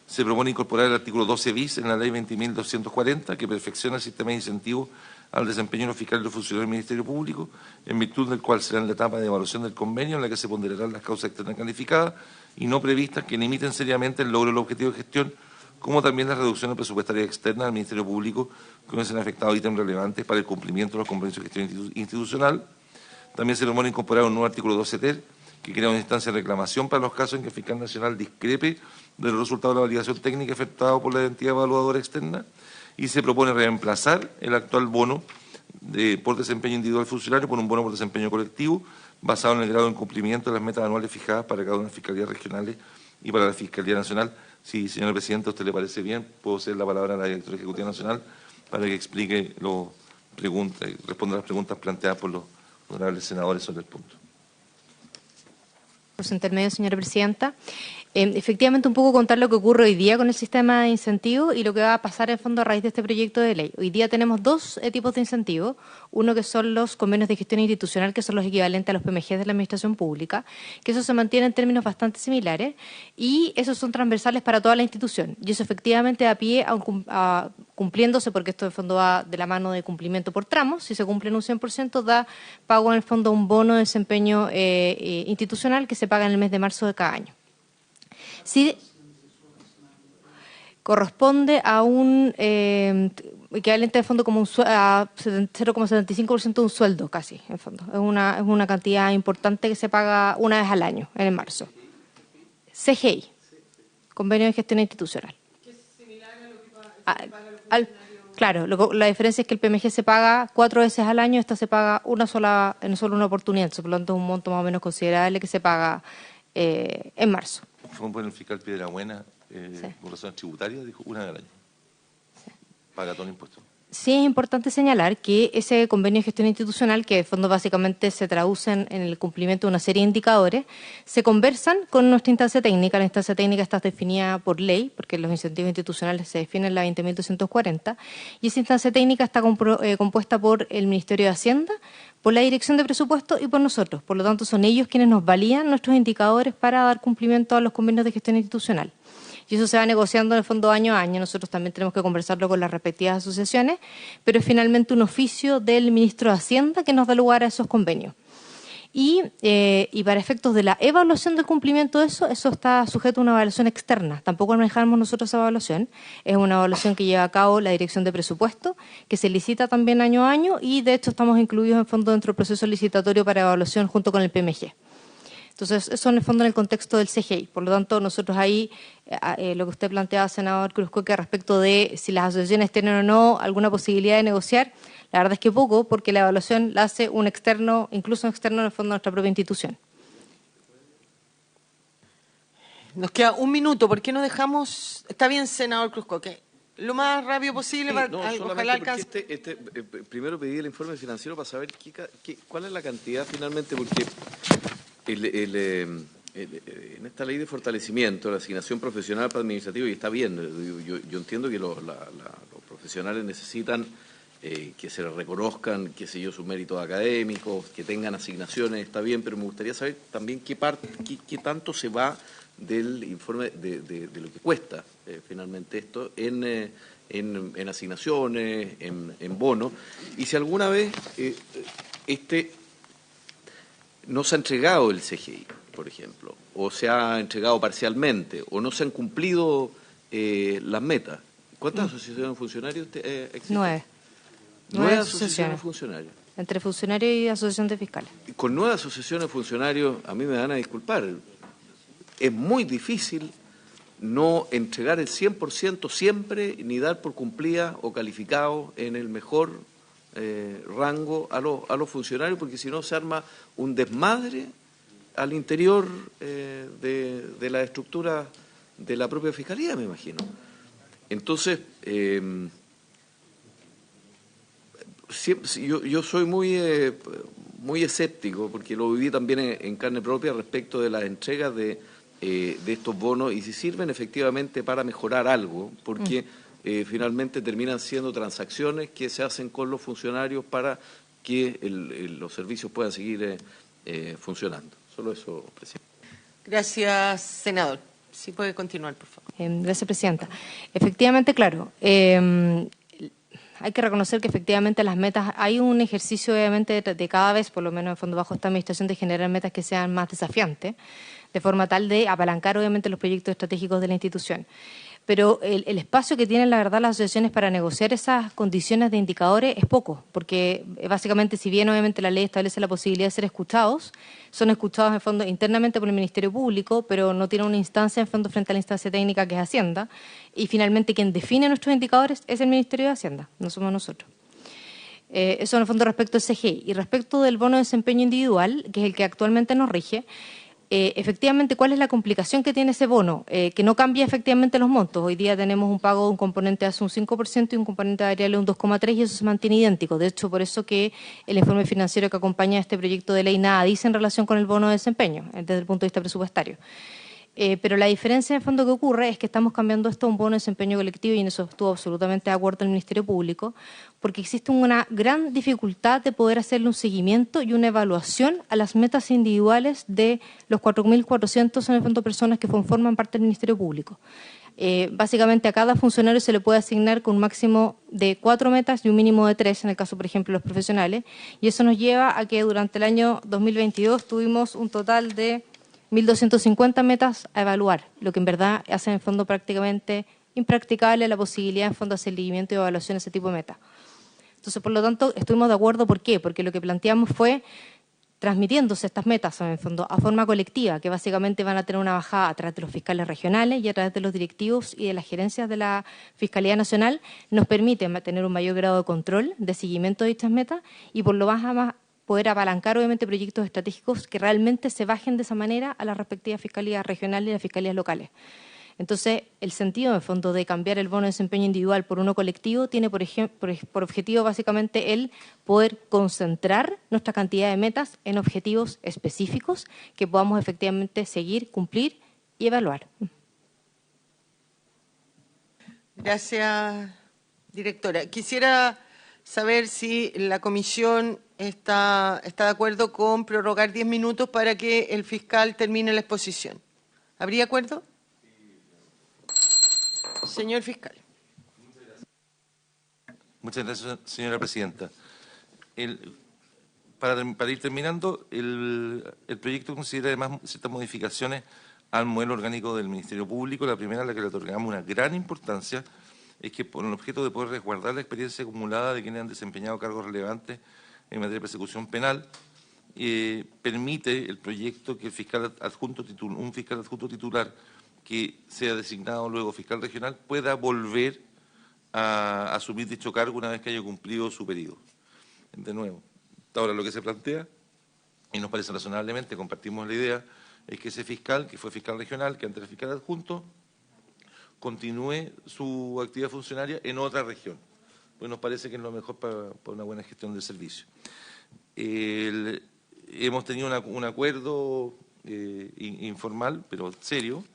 Se propone incorporar el artículo 12 bis en la Ley 20.240, que perfecciona el sistema de incentivos al desempeño de los fiscales y los funcionarios del Ministerio Público, en virtud del cual será en la etapa de evaluación del convenio en la que se ponderarán las causas externas calificadas y no previstas que limiten seriamente el logro del objetivo de gestión, como también las reducciones presupuestarias externas al Ministerio Público que hubiesen afectado ítems relevantes para el cumplimiento de los compromisos de gestión institucional. También se propone incorporar un nuevo artículo 12 ter, que crea una instancia de reclamación para los casos en que el fiscal nacional discrepe de los resultados de la validación técnica efectuada por la entidad evaluadora externa, y se propone reemplazar el actual bono por desempeño individual funcionario por un bono por desempeño colectivo, basado en el grado de incumplimiento de las metas anuales fijadas para cada una de las fiscalías regionales y para la Fiscalía Nacional. Si, señora Presidenta, a usted le parece bien, puedo ceder la palabra a la Directora Ejecutiva Nacional para que explique responda a las preguntas planteadas por los honorables senadores sobre el punto. Por su intermedio, señora Presidenta. Efectivamente, un poco contar lo que ocurre hoy día con el sistema de incentivos y lo que va a pasar en fondo a raíz de este proyecto de ley. Hoy día tenemos dos tipos de incentivos. Uno que son los convenios de gestión institucional, que son los equivalentes a los PMG de la Administración Pública, que eso se mantiene en términos bastante similares y esos son transversales para toda la institución. Y eso efectivamente da pie a cumpliéndose, porque esto en fondo va de la mano de cumplimiento por tramos. Si se cumple en un 100%, da pago en el fondo un bono de desempeño institucional que se paga en el mes de marzo de cada año. Sí, corresponde a un equivalente de fondo como a 0,75% de un sueldo casi, en fondo. Es una cantidad importante que se paga una vez al año, en marzo. CGI. convenio de gestión institucional. Claro, la diferencia es que el PMG se paga 4 veces al año, esta se paga en solo una oportunidad, por lo tanto es un monto más o menos considerable que se paga en marzo. Fue un buen fiscal Piedrabuena, por razones tributarias, dijo una al año. Sí. Paga todo el impuesto. Sí es importante señalar que ese convenio de gestión institucional, que de fondo básicamente se traduce en el cumplimiento de una serie de indicadores, se conversan con nuestra instancia técnica. La instancia técnica está definida por ley, porque los incentivos institucionales se definen en la 20.240, y esa instancia técnica está compuesta por el Ministerio de Hacienda, por la Dirección de Presupuesto y por nosotros. Por lo tanto, son ellos quienes nos valían nuestros indicadores para dar cumplimiento a los convenios de gestión institucional. Y eso se va negociando en el fondo año a año. Nosotros también tenemos que conversarlo con las respectivas asociaciones, pero es finalmente un oficio del Ministro de Hacienda que nos da lugar a esos convenios. Y para efectos de la evaluación del cumplimiento de eso está sujeto a una evaluación externa. Tampoco manejamos nosotros esa evaluación. Es una evaluación que lleva a cabo la Dirección de Presupuesto, que se licita también año a año, y de hecho estamos incluidos en fondo dentro del proceso licitatorio para evaluación junto con el PMG. Entonces, eso en el fondo en el contexto del CGI. Por lo tanto, nosotros ahí, lo que usted planteaba, senador Cruzcoque, respecto de si las asociaciones tienen o no alguna posibilidad de negociar, la verdad es que poco, porque la evaluación la hace un externo, incluso un externo en el fondo de nuestra propia institución. Nos queda un minuto. ¿Por qué no dejamos? Está bien, senador Cruzcoque. Lo más rápido posible, ojalá alcance. Primero pedí el informe financiero para saber cuál es la cantidad finalmente, porque en esta ley de fortalecimiento, la asignación profesional para administrativo, y está bien, yo entiendo que los profesionales necesitan que se les reconozcan, qué sé yo, sus méritos académicos, que tengan asignaciones, está bien, pero me gustaría saber también qué tanto se va del informe de lo que cuesta finalmente esto en asignaciones, en bonos, y si alguna vez no se ha entregado el CGI, por ejemplo, o se ha entregado parcialmente, o no se han cumplido las metas. ¿Cuántas asociaciones de funcionarios existen? 9. 9 asociaciones de funcionarios. Entre funcionarios y asociación de fiscales. Con 9 asociaciones de funcionarios, a mí me van a disculpar, es muy difícil no entregar el 100% siempre, ni dar por cumplida o calificado en el mejor rango a los funcionarios, porque si no se arma un desmadre al interior de la estructura de la propia Fiscalía, me imagino. Entonces, yo soy muy escéptico, porque lo viví también en carne propia respecto de las entregas de estos bonos y si sirven efectivamente para mejorar algo, porque finalmente terminan siendo transacciones que se hacen con los funcionarios para que los servicios puedan seguir funcionando. Solo eso, presidente. Gracias, senador. Si puede continuar, por favor. Gracias, presidenta. Efectivamente, claro, hay que reconocer que efectivamente las metas, hay un ejercicio obviamente de cada vez, por lo menos en fondo bajo esta administración, de generar metas que sean más desafiantes, de forma tal de apalancar obviamente los proyectos estratégicos de la institución. Pero el espacio que tienen, la verdad, las asociaciones para negociar esas condiciones de indicadores es poco, porque básicamente, si bien obviamente la ley establece la posibilidad de ser escuchados, son escuchados en fondo internamente por el Ministerio Público, pero no tienen una instancia en fondo frente a la instancia técnica que es Hacienda, y finalmente quien define nuestros indicadores es el Ministerio de Hacienda, no somos nosotros. Eso en el fondo respecto al CGI. Y respecto del bono de desempeño individual, que es el que actualmente nos rige, efectivamente, ¿cuál es la complicación que tiene ese bono? Que no cambia efectivamente los montos. Hoy día tenemos un pago de un componente hace un 5% y un componente variable de un 2,3% y eso se mantiene idéntico. De hecho, por eso que el informe financiero que acompaña a este proyecto de ley nada dice en relación con el bono de desempeño, desde el punto de vista presupuestario. Pero la diferencia en el fondo que ocurre es que estamos cambiando esto a un bono de desempeño colectivo y en eso estuvo absolutamente de acuerdo el Ministerio Público, porque existe una gran dificultad de poder hacerle un seguimiento y una evaluación a las metas individuales de los 4.400 en el fondo personas que conforman parte del Ministerio Público. Básicamente a cada funcionario se le puede asignar con un máximo de 4 metas y un mínimo de 3, en el caso, por ejemplo, de los profesionales, y eso nos lleva a que durante el año 2022 tuvimos un total de 1.250 metas a evaluar, lo que en verdad hace en el fondo prácticamente impracticable la posibilidad en fondo de hacer seguimiento y evaluación de ese tipo de metas. Entonces, por lo tanto, estuvimos de acuerdo. ¿Por qué? Porque lo que planteamos fue transmitiéndose estas metas en el fondo a forma colectiva, que básicamente van a tener una bajada a través de los fiscales regionales y a través de los directivos y de las gerencias de la Fiscalía Nacional, nos permite tener un mayor grado de control, de seguimiento de dichas metas y por lo más poder apalancar obviamente proyectos estratégicos que realmente se bajen de esa manera a las respectivas fiscalías regionales y las fiscalías locales. Entonces, el sentido, en el fondo, de cambiar el bono de desempeño individual por uno colectivo tiene, por objetivo, básicamente, el poder concentrar nuestra cantidad de metas en objetivos específicos que podamos efectivamente seguir, cumplir y evaluar. Gracias, directora. Quisiera saber si la comisión está de acuerdo con prorrogar 10 minutos para que el fiscal termine la exposición. ¿Habría acuerdo? Señor fiscal. Muchas gracias, señora presidenta. Para ir terminando, el proyecto considera además ciertas modificaciones al modelo orgánico del Ministerio Público. La primera, a la que le otorgamos una gran importancia, es que por el objeto de poder resguardar la experiencia acumulada de quienes han desempeñado cargos relevantes en materia de persecución penal, permite el proyecto que un fiscal adjunto titular que sea designado luego fiscal regional pueda volver a asumir dicho cargo una vez que haya cumplido su periodo. De nuevo, ahora lo que se plantea, y nos parece razonablemente, compartimos la idea, es que ese fiscal, que fue fiscal regional, que antes era fiscal adjunto, continúe su actividad funcionaria en otra región. Pues nos parece que es lo mejor para una buena gestión del servicio. Hemos tenido un acuerdo informal, pero serio,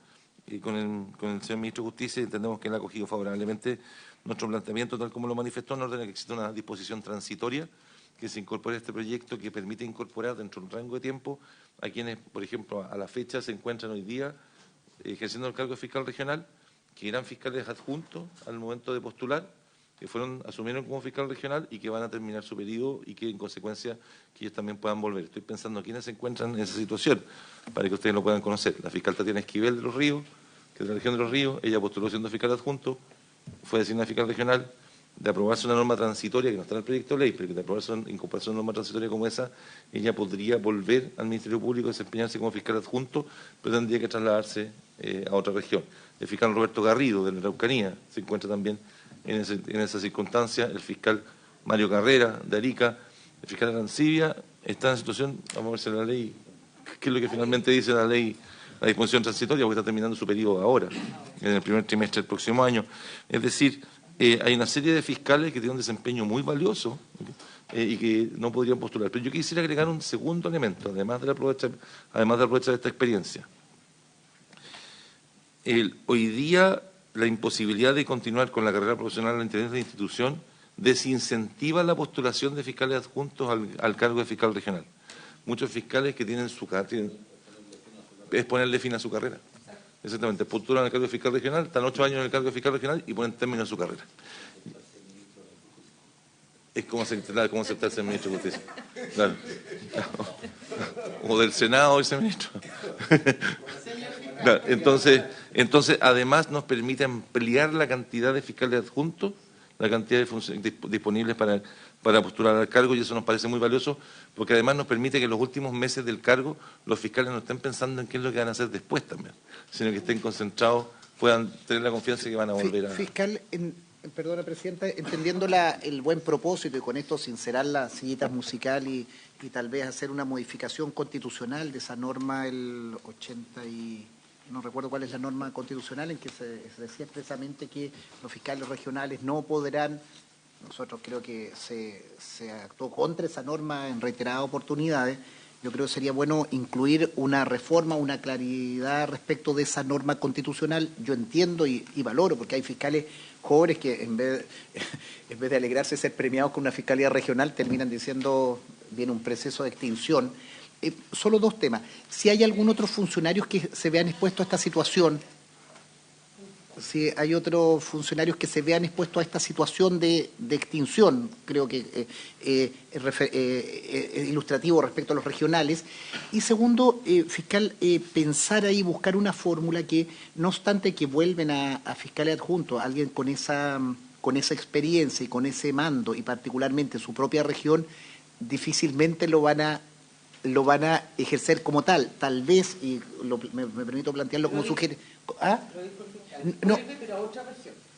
con el señor Ministro de Justicia, y entendemos que él ha acogido favorablemente nuestro planteamiento, tal como lo manifestó, en orden a que exista una disposición transitoria que se incorpore a este proyecto, que permite incorporar dentro de un rango de tiempo a quienes, por ejemplo, a la fecha se encuentran hoy día ejerciendo el cargo de fiscal regional, que eran fiscales adjuntos al momento de postular, que asumieron como fiscal regional y que van a terminar su periodo y que, en consecuencia, que ellos también puedan volver. Estoy pensando quiénes se encuentran en esa situación, para que ustedes lo puedan conocer. La fiscal Tatiana Esquivel de Los Ríos, que es de la región de Los Ríos, ella postuló siendo fiscal adjunto, fue designada fiscal regional. De aprobarse una norma transitoria, que no está en el proyecto de ley, pero que de aprobarse incorporarse una norma transitoria como esa, ella podría volver al Ministerio Público, desempeñarse como fiscal adjunto, pero tendría que trasladarse a otra región. El fiscal Roberto Garrido, de la Araucanía, se encuentra también en esa circunstancia. El fiscal Mario Carrera, de Arica, el fiscal Arancibia, está en situación, vamos a ver si la ley, qué es lo que finalmente dice la ley, la disposición transitoria, porque está terminando su periodo ahora, en el primer trimestre del próximo año. Es decir, hay una serie de fiscales que tienen un desempeño muy valioso y que no podrían postular. Pero yo quisiera agregar un segundo elemento, además de aprovechar esta experiencia. Hoy día, la imposibilidad de continuar con la carrera profesional al interior de la institución desincentiva la postulación de fiscales adjuntos al cargo de fiscal regional. Muchos fiscales que tienen es ponerle fin a su carrera. Exactamente, postulan al cargo de fiscal regional, están 8 años en el cargo de fiscal regional y ponen término a su carrera. Es como aceptarse el ministro de Justicia. Claro. O del Senado ese ministro. Claro, entonces, además nos permite ampliar la cantidad de fiscales adjuntos, la cantidad de disponibles para postular al cargo, y eso nos parece muy valioso, porque además nos permite que en los últimos meses del cargo los fiscales no estén pensando en qué es lo que van a hacer después también, sino que estén concentrados, puedan tener la confianza de que van a volver a... Fiscal, perdona, Presidenta, entendiendo el buen propósito y con esto sincerar las sillitas musical y tal vez hacer una modificación constitucional de esa norma, el 80 y... no recuerdo cuál es la norma constitucional en que se decía expresamente que los fiscales regionales no podrán, nosotros creo que se actuó contra esa norma en reiteradas oportunidades. Yo creo que sería bueno incluir una reforma, una claridad respecto de esa norma constitucional. Yo entiendo y valoro, porque hay fiscales jóvenes que en vez de alegrarse de ser premiados con una fiscalía regional, terminan diciendo, viene un proceso de extinción. Solo dos temas. Si hay algún otro funcionario que se vean expuestos a esta situación, si hay otros funcionarios que se vean expuestos a esta situación de extinción, creo que es ilustrativo respecto a los regionales. Y segundo, fiscal, pensar ahí, buscar una fórmula que, no obstante que vuelven a fiscales adjuntos, alguien con esa experiencia y con ese mando, y particularmente su propia región, difícilmente lo van a lo van a ejercer como tal. Tal vez, y me permito plantearlo como sugiere. ¿Ah? No.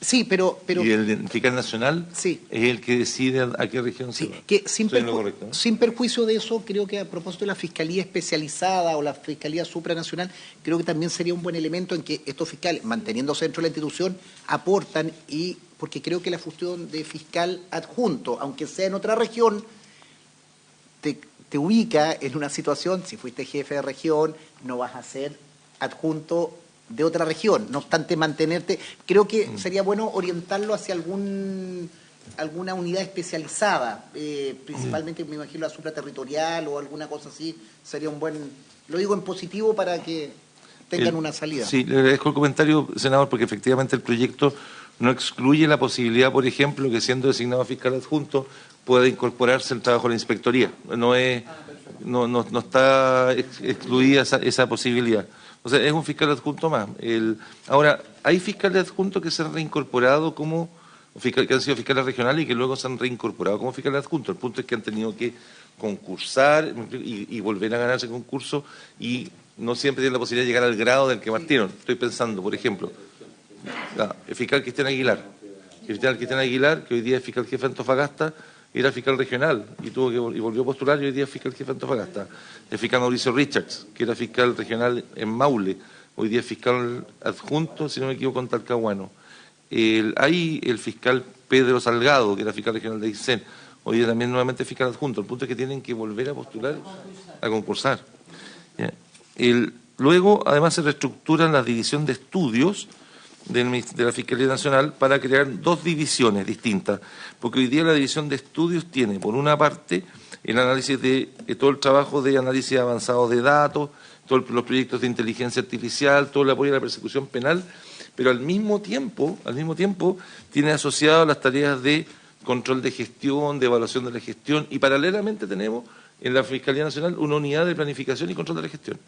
Sí, pero... Y el fiscal nacional sí, es el que decide a qué región se va. Que ¿no? sin perjuicio de eso, creo que a propósito de la fiscalía especializada o la fiscalía supranacional, creo que también sería un buen elemento en que estos fiscales, manteniéndose dentro de la institución, aportan, y porque creo que la función de fiscal adjunto, aunque sea en otra región, te ubica en una situación, si fuiste jefe de región, no vas a ser adjunto de otra región, no obstante mantenerte. Creo que sería bueno orientarlo hacia alguna unidad especializada, principalmente me imagino la supraterritorial o alguna cosa así, sería un buen, lo digo en positivo para que tengan una salida. Sí, le agradezco el comentario, senador, porque efectivamente el proyecto no excluye la posibilidad, por ejemplo, que siendo designado fiscal adjunto pueda incorporarse el trabajo de la inspectoría. No está excluida esa posibilidad. O sea, es un fiscal adjunto más. Ahora, hay fiscales adjuntos que se han reincorporado como que han sido fiscales regionales y que luego se han reincorporado como fiscales adjuntos. El punto es que han tenido que concursar y volver a ganar ese concurso, y no siempre tienen la posibilidad de llegar al grado del que partieron. Estoy pensando, por ejemplo, el fiscal Cristian Aguilar. Cristian Aguilar, que hoy día es fiscal jefe de Antofagasta, era fiscal regional y volvió a postular, y hoy día es fiscal jefe de Antofagasta. El fiscal Mauricio Richards, que era fiscal regional en Maule, hoy día es fiscal adjunto, si no me equivoco, en Talcahuano. Hay el fiscal Pedro Salgado, que era fiscal regional de Aysén, hoy día también nuevamente fiscal adjunto. El punto es que tienen que volver a postular, a concursar. Luego, además, se reestructuran la división de estudios de la Fiscalía Nacional para crear dos divisiones distintas, porque hoy día la división de estudios tiene, por una parte, el análisis de todo el trabajo de análisis avanzado de datos, todos los proyectos de inteligencia artificial, todo el apoyo a la persecución penal, pero al mismo tiempo tiene asociado las tareas de control de gestión, de evaluación de la gestión, y paralelamente tenemos en la Fiscalía Nacional una unidad de planificación y control de la gestión.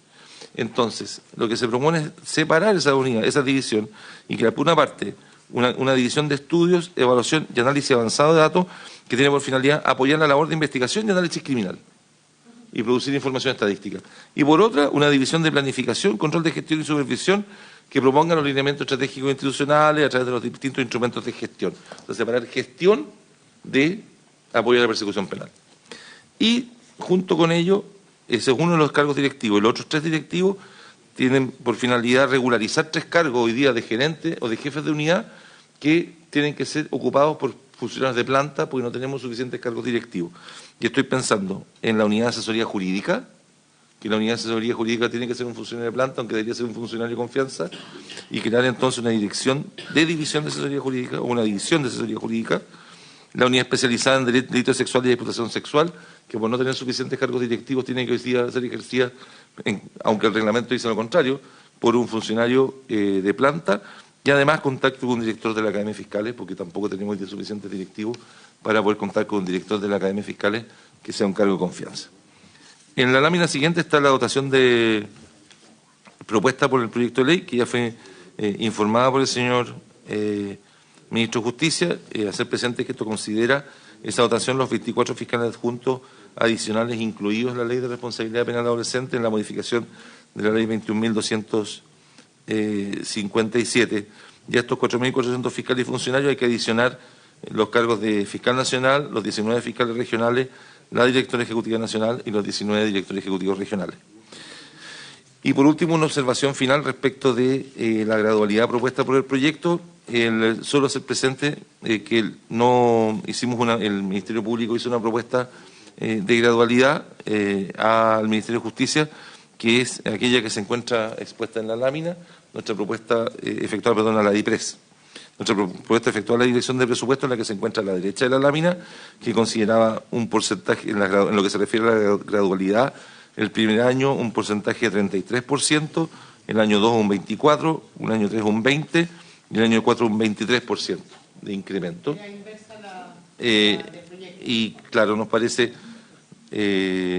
Entonces, lo que se propone es separar esa unidad, esa división, y crear, por una parte, una división de estudios, evaluación y análisis avanzado de datos que tiene por finalidad apoyar la labor de investigación y análisis criminal y producir información estadística. Y por otra, una división de planificación, control de gestión y supervisión que proponga los lineamientos estratégicos institucionales a través de los distintos instrumentos de gestión. O sea, separar gestión de apoyo a la persecución penal. Y, junto con ello, ese es uno de los cargos directivos. Los otros 3 directivos tienen por finalidad regularizar 3 cargos hoy día de gerente o de jefes de unidad que tienen que ser ocupados por funcionarios de planta porque no tenemos suficientes cargos directivos. Y estoy pensando en la unidad de asesoría jurídica, que la unidad de asesoría jurídica tiene que ser un funcionario de planta, aunque debería ser un funcionario de confianza, y crear entonces una dirección de división de asesoría jurídica o una división de asesoría jurídica. La unidad especializada en delitos sexuales y explotación sexual, que por no tener suficientes cargos directivos tiene que hoy día ser ejercida, aunque el reglamento dice lo contrario, por un funcionario de planta, y además contacto con un director de la Academia de Fiscales, porque tampoco tenemos suficientes directivos para poder contar con un director de la Academia de Fiscales que sea un cargo de confianza. En la lámina siguiente está la dotación propuesta por el proyecto de ley, que ya fue informada por el señor Ministro de Justicia, hacer presente que esto considera esa dotación los 24 fiscales adjuntos adicionales incluidos en la Ley de Responsabilidad Penal Adolescente en la modificación de la Ley 21.257. Y a estos 4.400 fiscales y funcionarios hay que adicionar los cargos de fiscal nacional, los 19 fiscales regionales, la directora ejecutiva nacional y los 19 directores ejecutivos regionales. Y por último, una observación final respecto de la gradualidad propuesta por el proyecto. Solo hacer presente que el Ministerio Público hizo una propuesta de gradualidad al Ministerio de Justicia, que es aquella que se encuentra expuesta en la lámina, nuestra propuesta efectuada, a la DIPRES. Nuestra propuesta efectuada a la Dirección de Presupuesto, en la que se encuentra a la derecha de la lámina, que consideraba un porcentaje, en lo que se refiere a la gradualidad, el primer año un porcentaje de 33%, el año 2 un 24%, un año 3 un 20%, y el año 4 un 23% de incremento. Y claro, nos parece,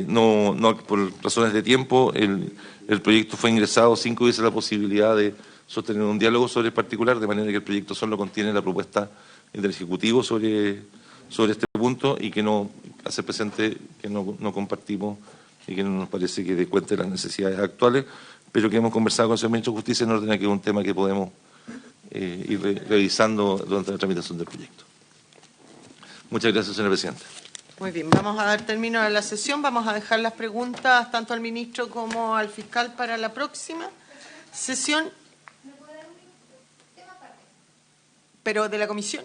no por razones de tiempo, el proyecto fue ingresado sin que hubiese la posibilidad de sostener un diálogo sobre el particular, de manera que el proyecto solo contiene la propuesta del Ejecutivo sobre este punto, y que no hace presente que no compartimos y que no nos parece que dé cuenta de las necesidades actuales, pero que hemos conversado con el señor Ministro de Justicia en orden a que es un tema que podemos ir revisando durante la tramitación del proyecto. Muchas gracias, señora presidenta. Muy bien, vamos a dar término a la sesión. Vamos a dejar las preguntas tanto al ministro como al fiscal para la próxima sesión. Pero de la comisión,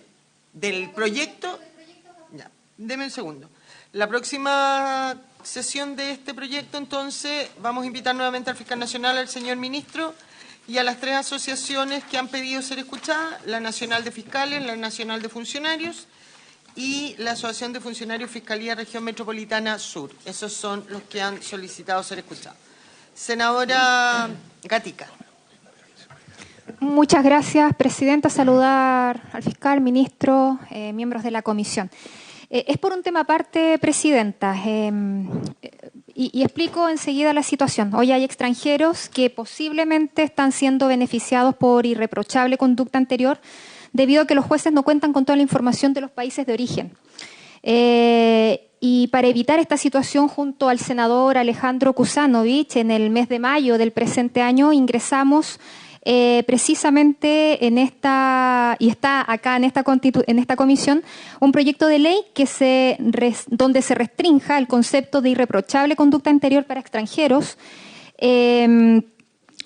del proyecto. Ya, deme un segundo. La próxima sesión de este proyecto, entonces, vamos a invitar nuevamente al fiscal nacional, al señor ministro, y a las 3 asociaciones que han pedido ser escuchadas: la Nacional de Fiscales, la Nacional de Funcionarios y la Asociación de Funcionarios Fiscalía Región Metropolitana Sur. Esos son los que han solicitado ser escuchados. Senadora Gatica. Muchas gracias, presidenta. Saludar al fiscal, ministro, miembros de la comisión. Es por un tema aparte, presidenta, y explico enseguida la situación. Hoy hay extranjeros que posiblemente están siendo beneficiados por irreprochable conducta anterior debido a que los jueces no cuentan con toda la información de los países de origen. Y para evitar esta situación, junto al senador Alejandro Kusanovich, en el mes de mayo del presente año ingresamos precisamente en esta, y está acá en esta comisión, un proyecto de ley que donde se restrinja el concepto de irreprochable conducta anterior para extranjeros,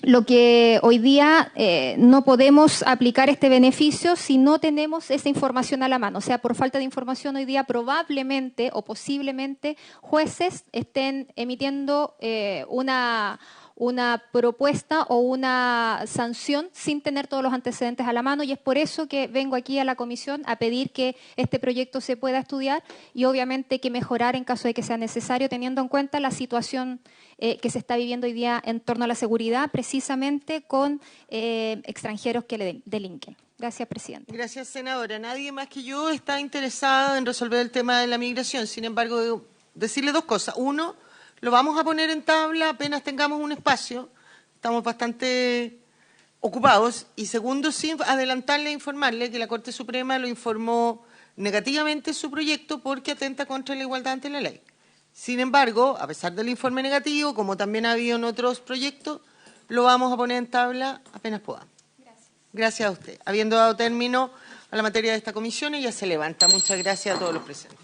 lo que hoy día no podemos aplicar este beneficio si no tenemos esa información a la mano. O sea, por falta de información hoy día probablemente o posiblemente jueces estén emitiendo una propuesta o una sanción sin tener todos los antecedentes a la mano, y es por eso que vengo aquí a la comisión a pedir que este proyecto se pueda estudiar y obviamente que mejorar en caso de que sea necesario, teniendo en cuenta la situación que se está viviendo hoy día en torno a la seguridad, precisamente con extranjeros que delinquen. Gracias, presidente. Gracias, senadora. Nadie más que yo está interesado en resolver el tema de la migración. Sin embargo, decirle 2 cosas. Uno, lo vamos a poner en tabla apenas tengamos un espacio. Estamos bastante ocupados. Y segundo, sí, adelantarle e informarle que la Corte Suprema lo informó negativamente su proyecto porque atenta contra la igualdad ante la ley. Sin embargo, a pesar del informe negativo, como también ha habido en otros proyectos, lo vamos a poner en tabla apenas podamos. Gracias. Gracias a usted. Habiendo dado término a la materia de esta comisión, ella se levanta. Muchas gracias a todos los presentes.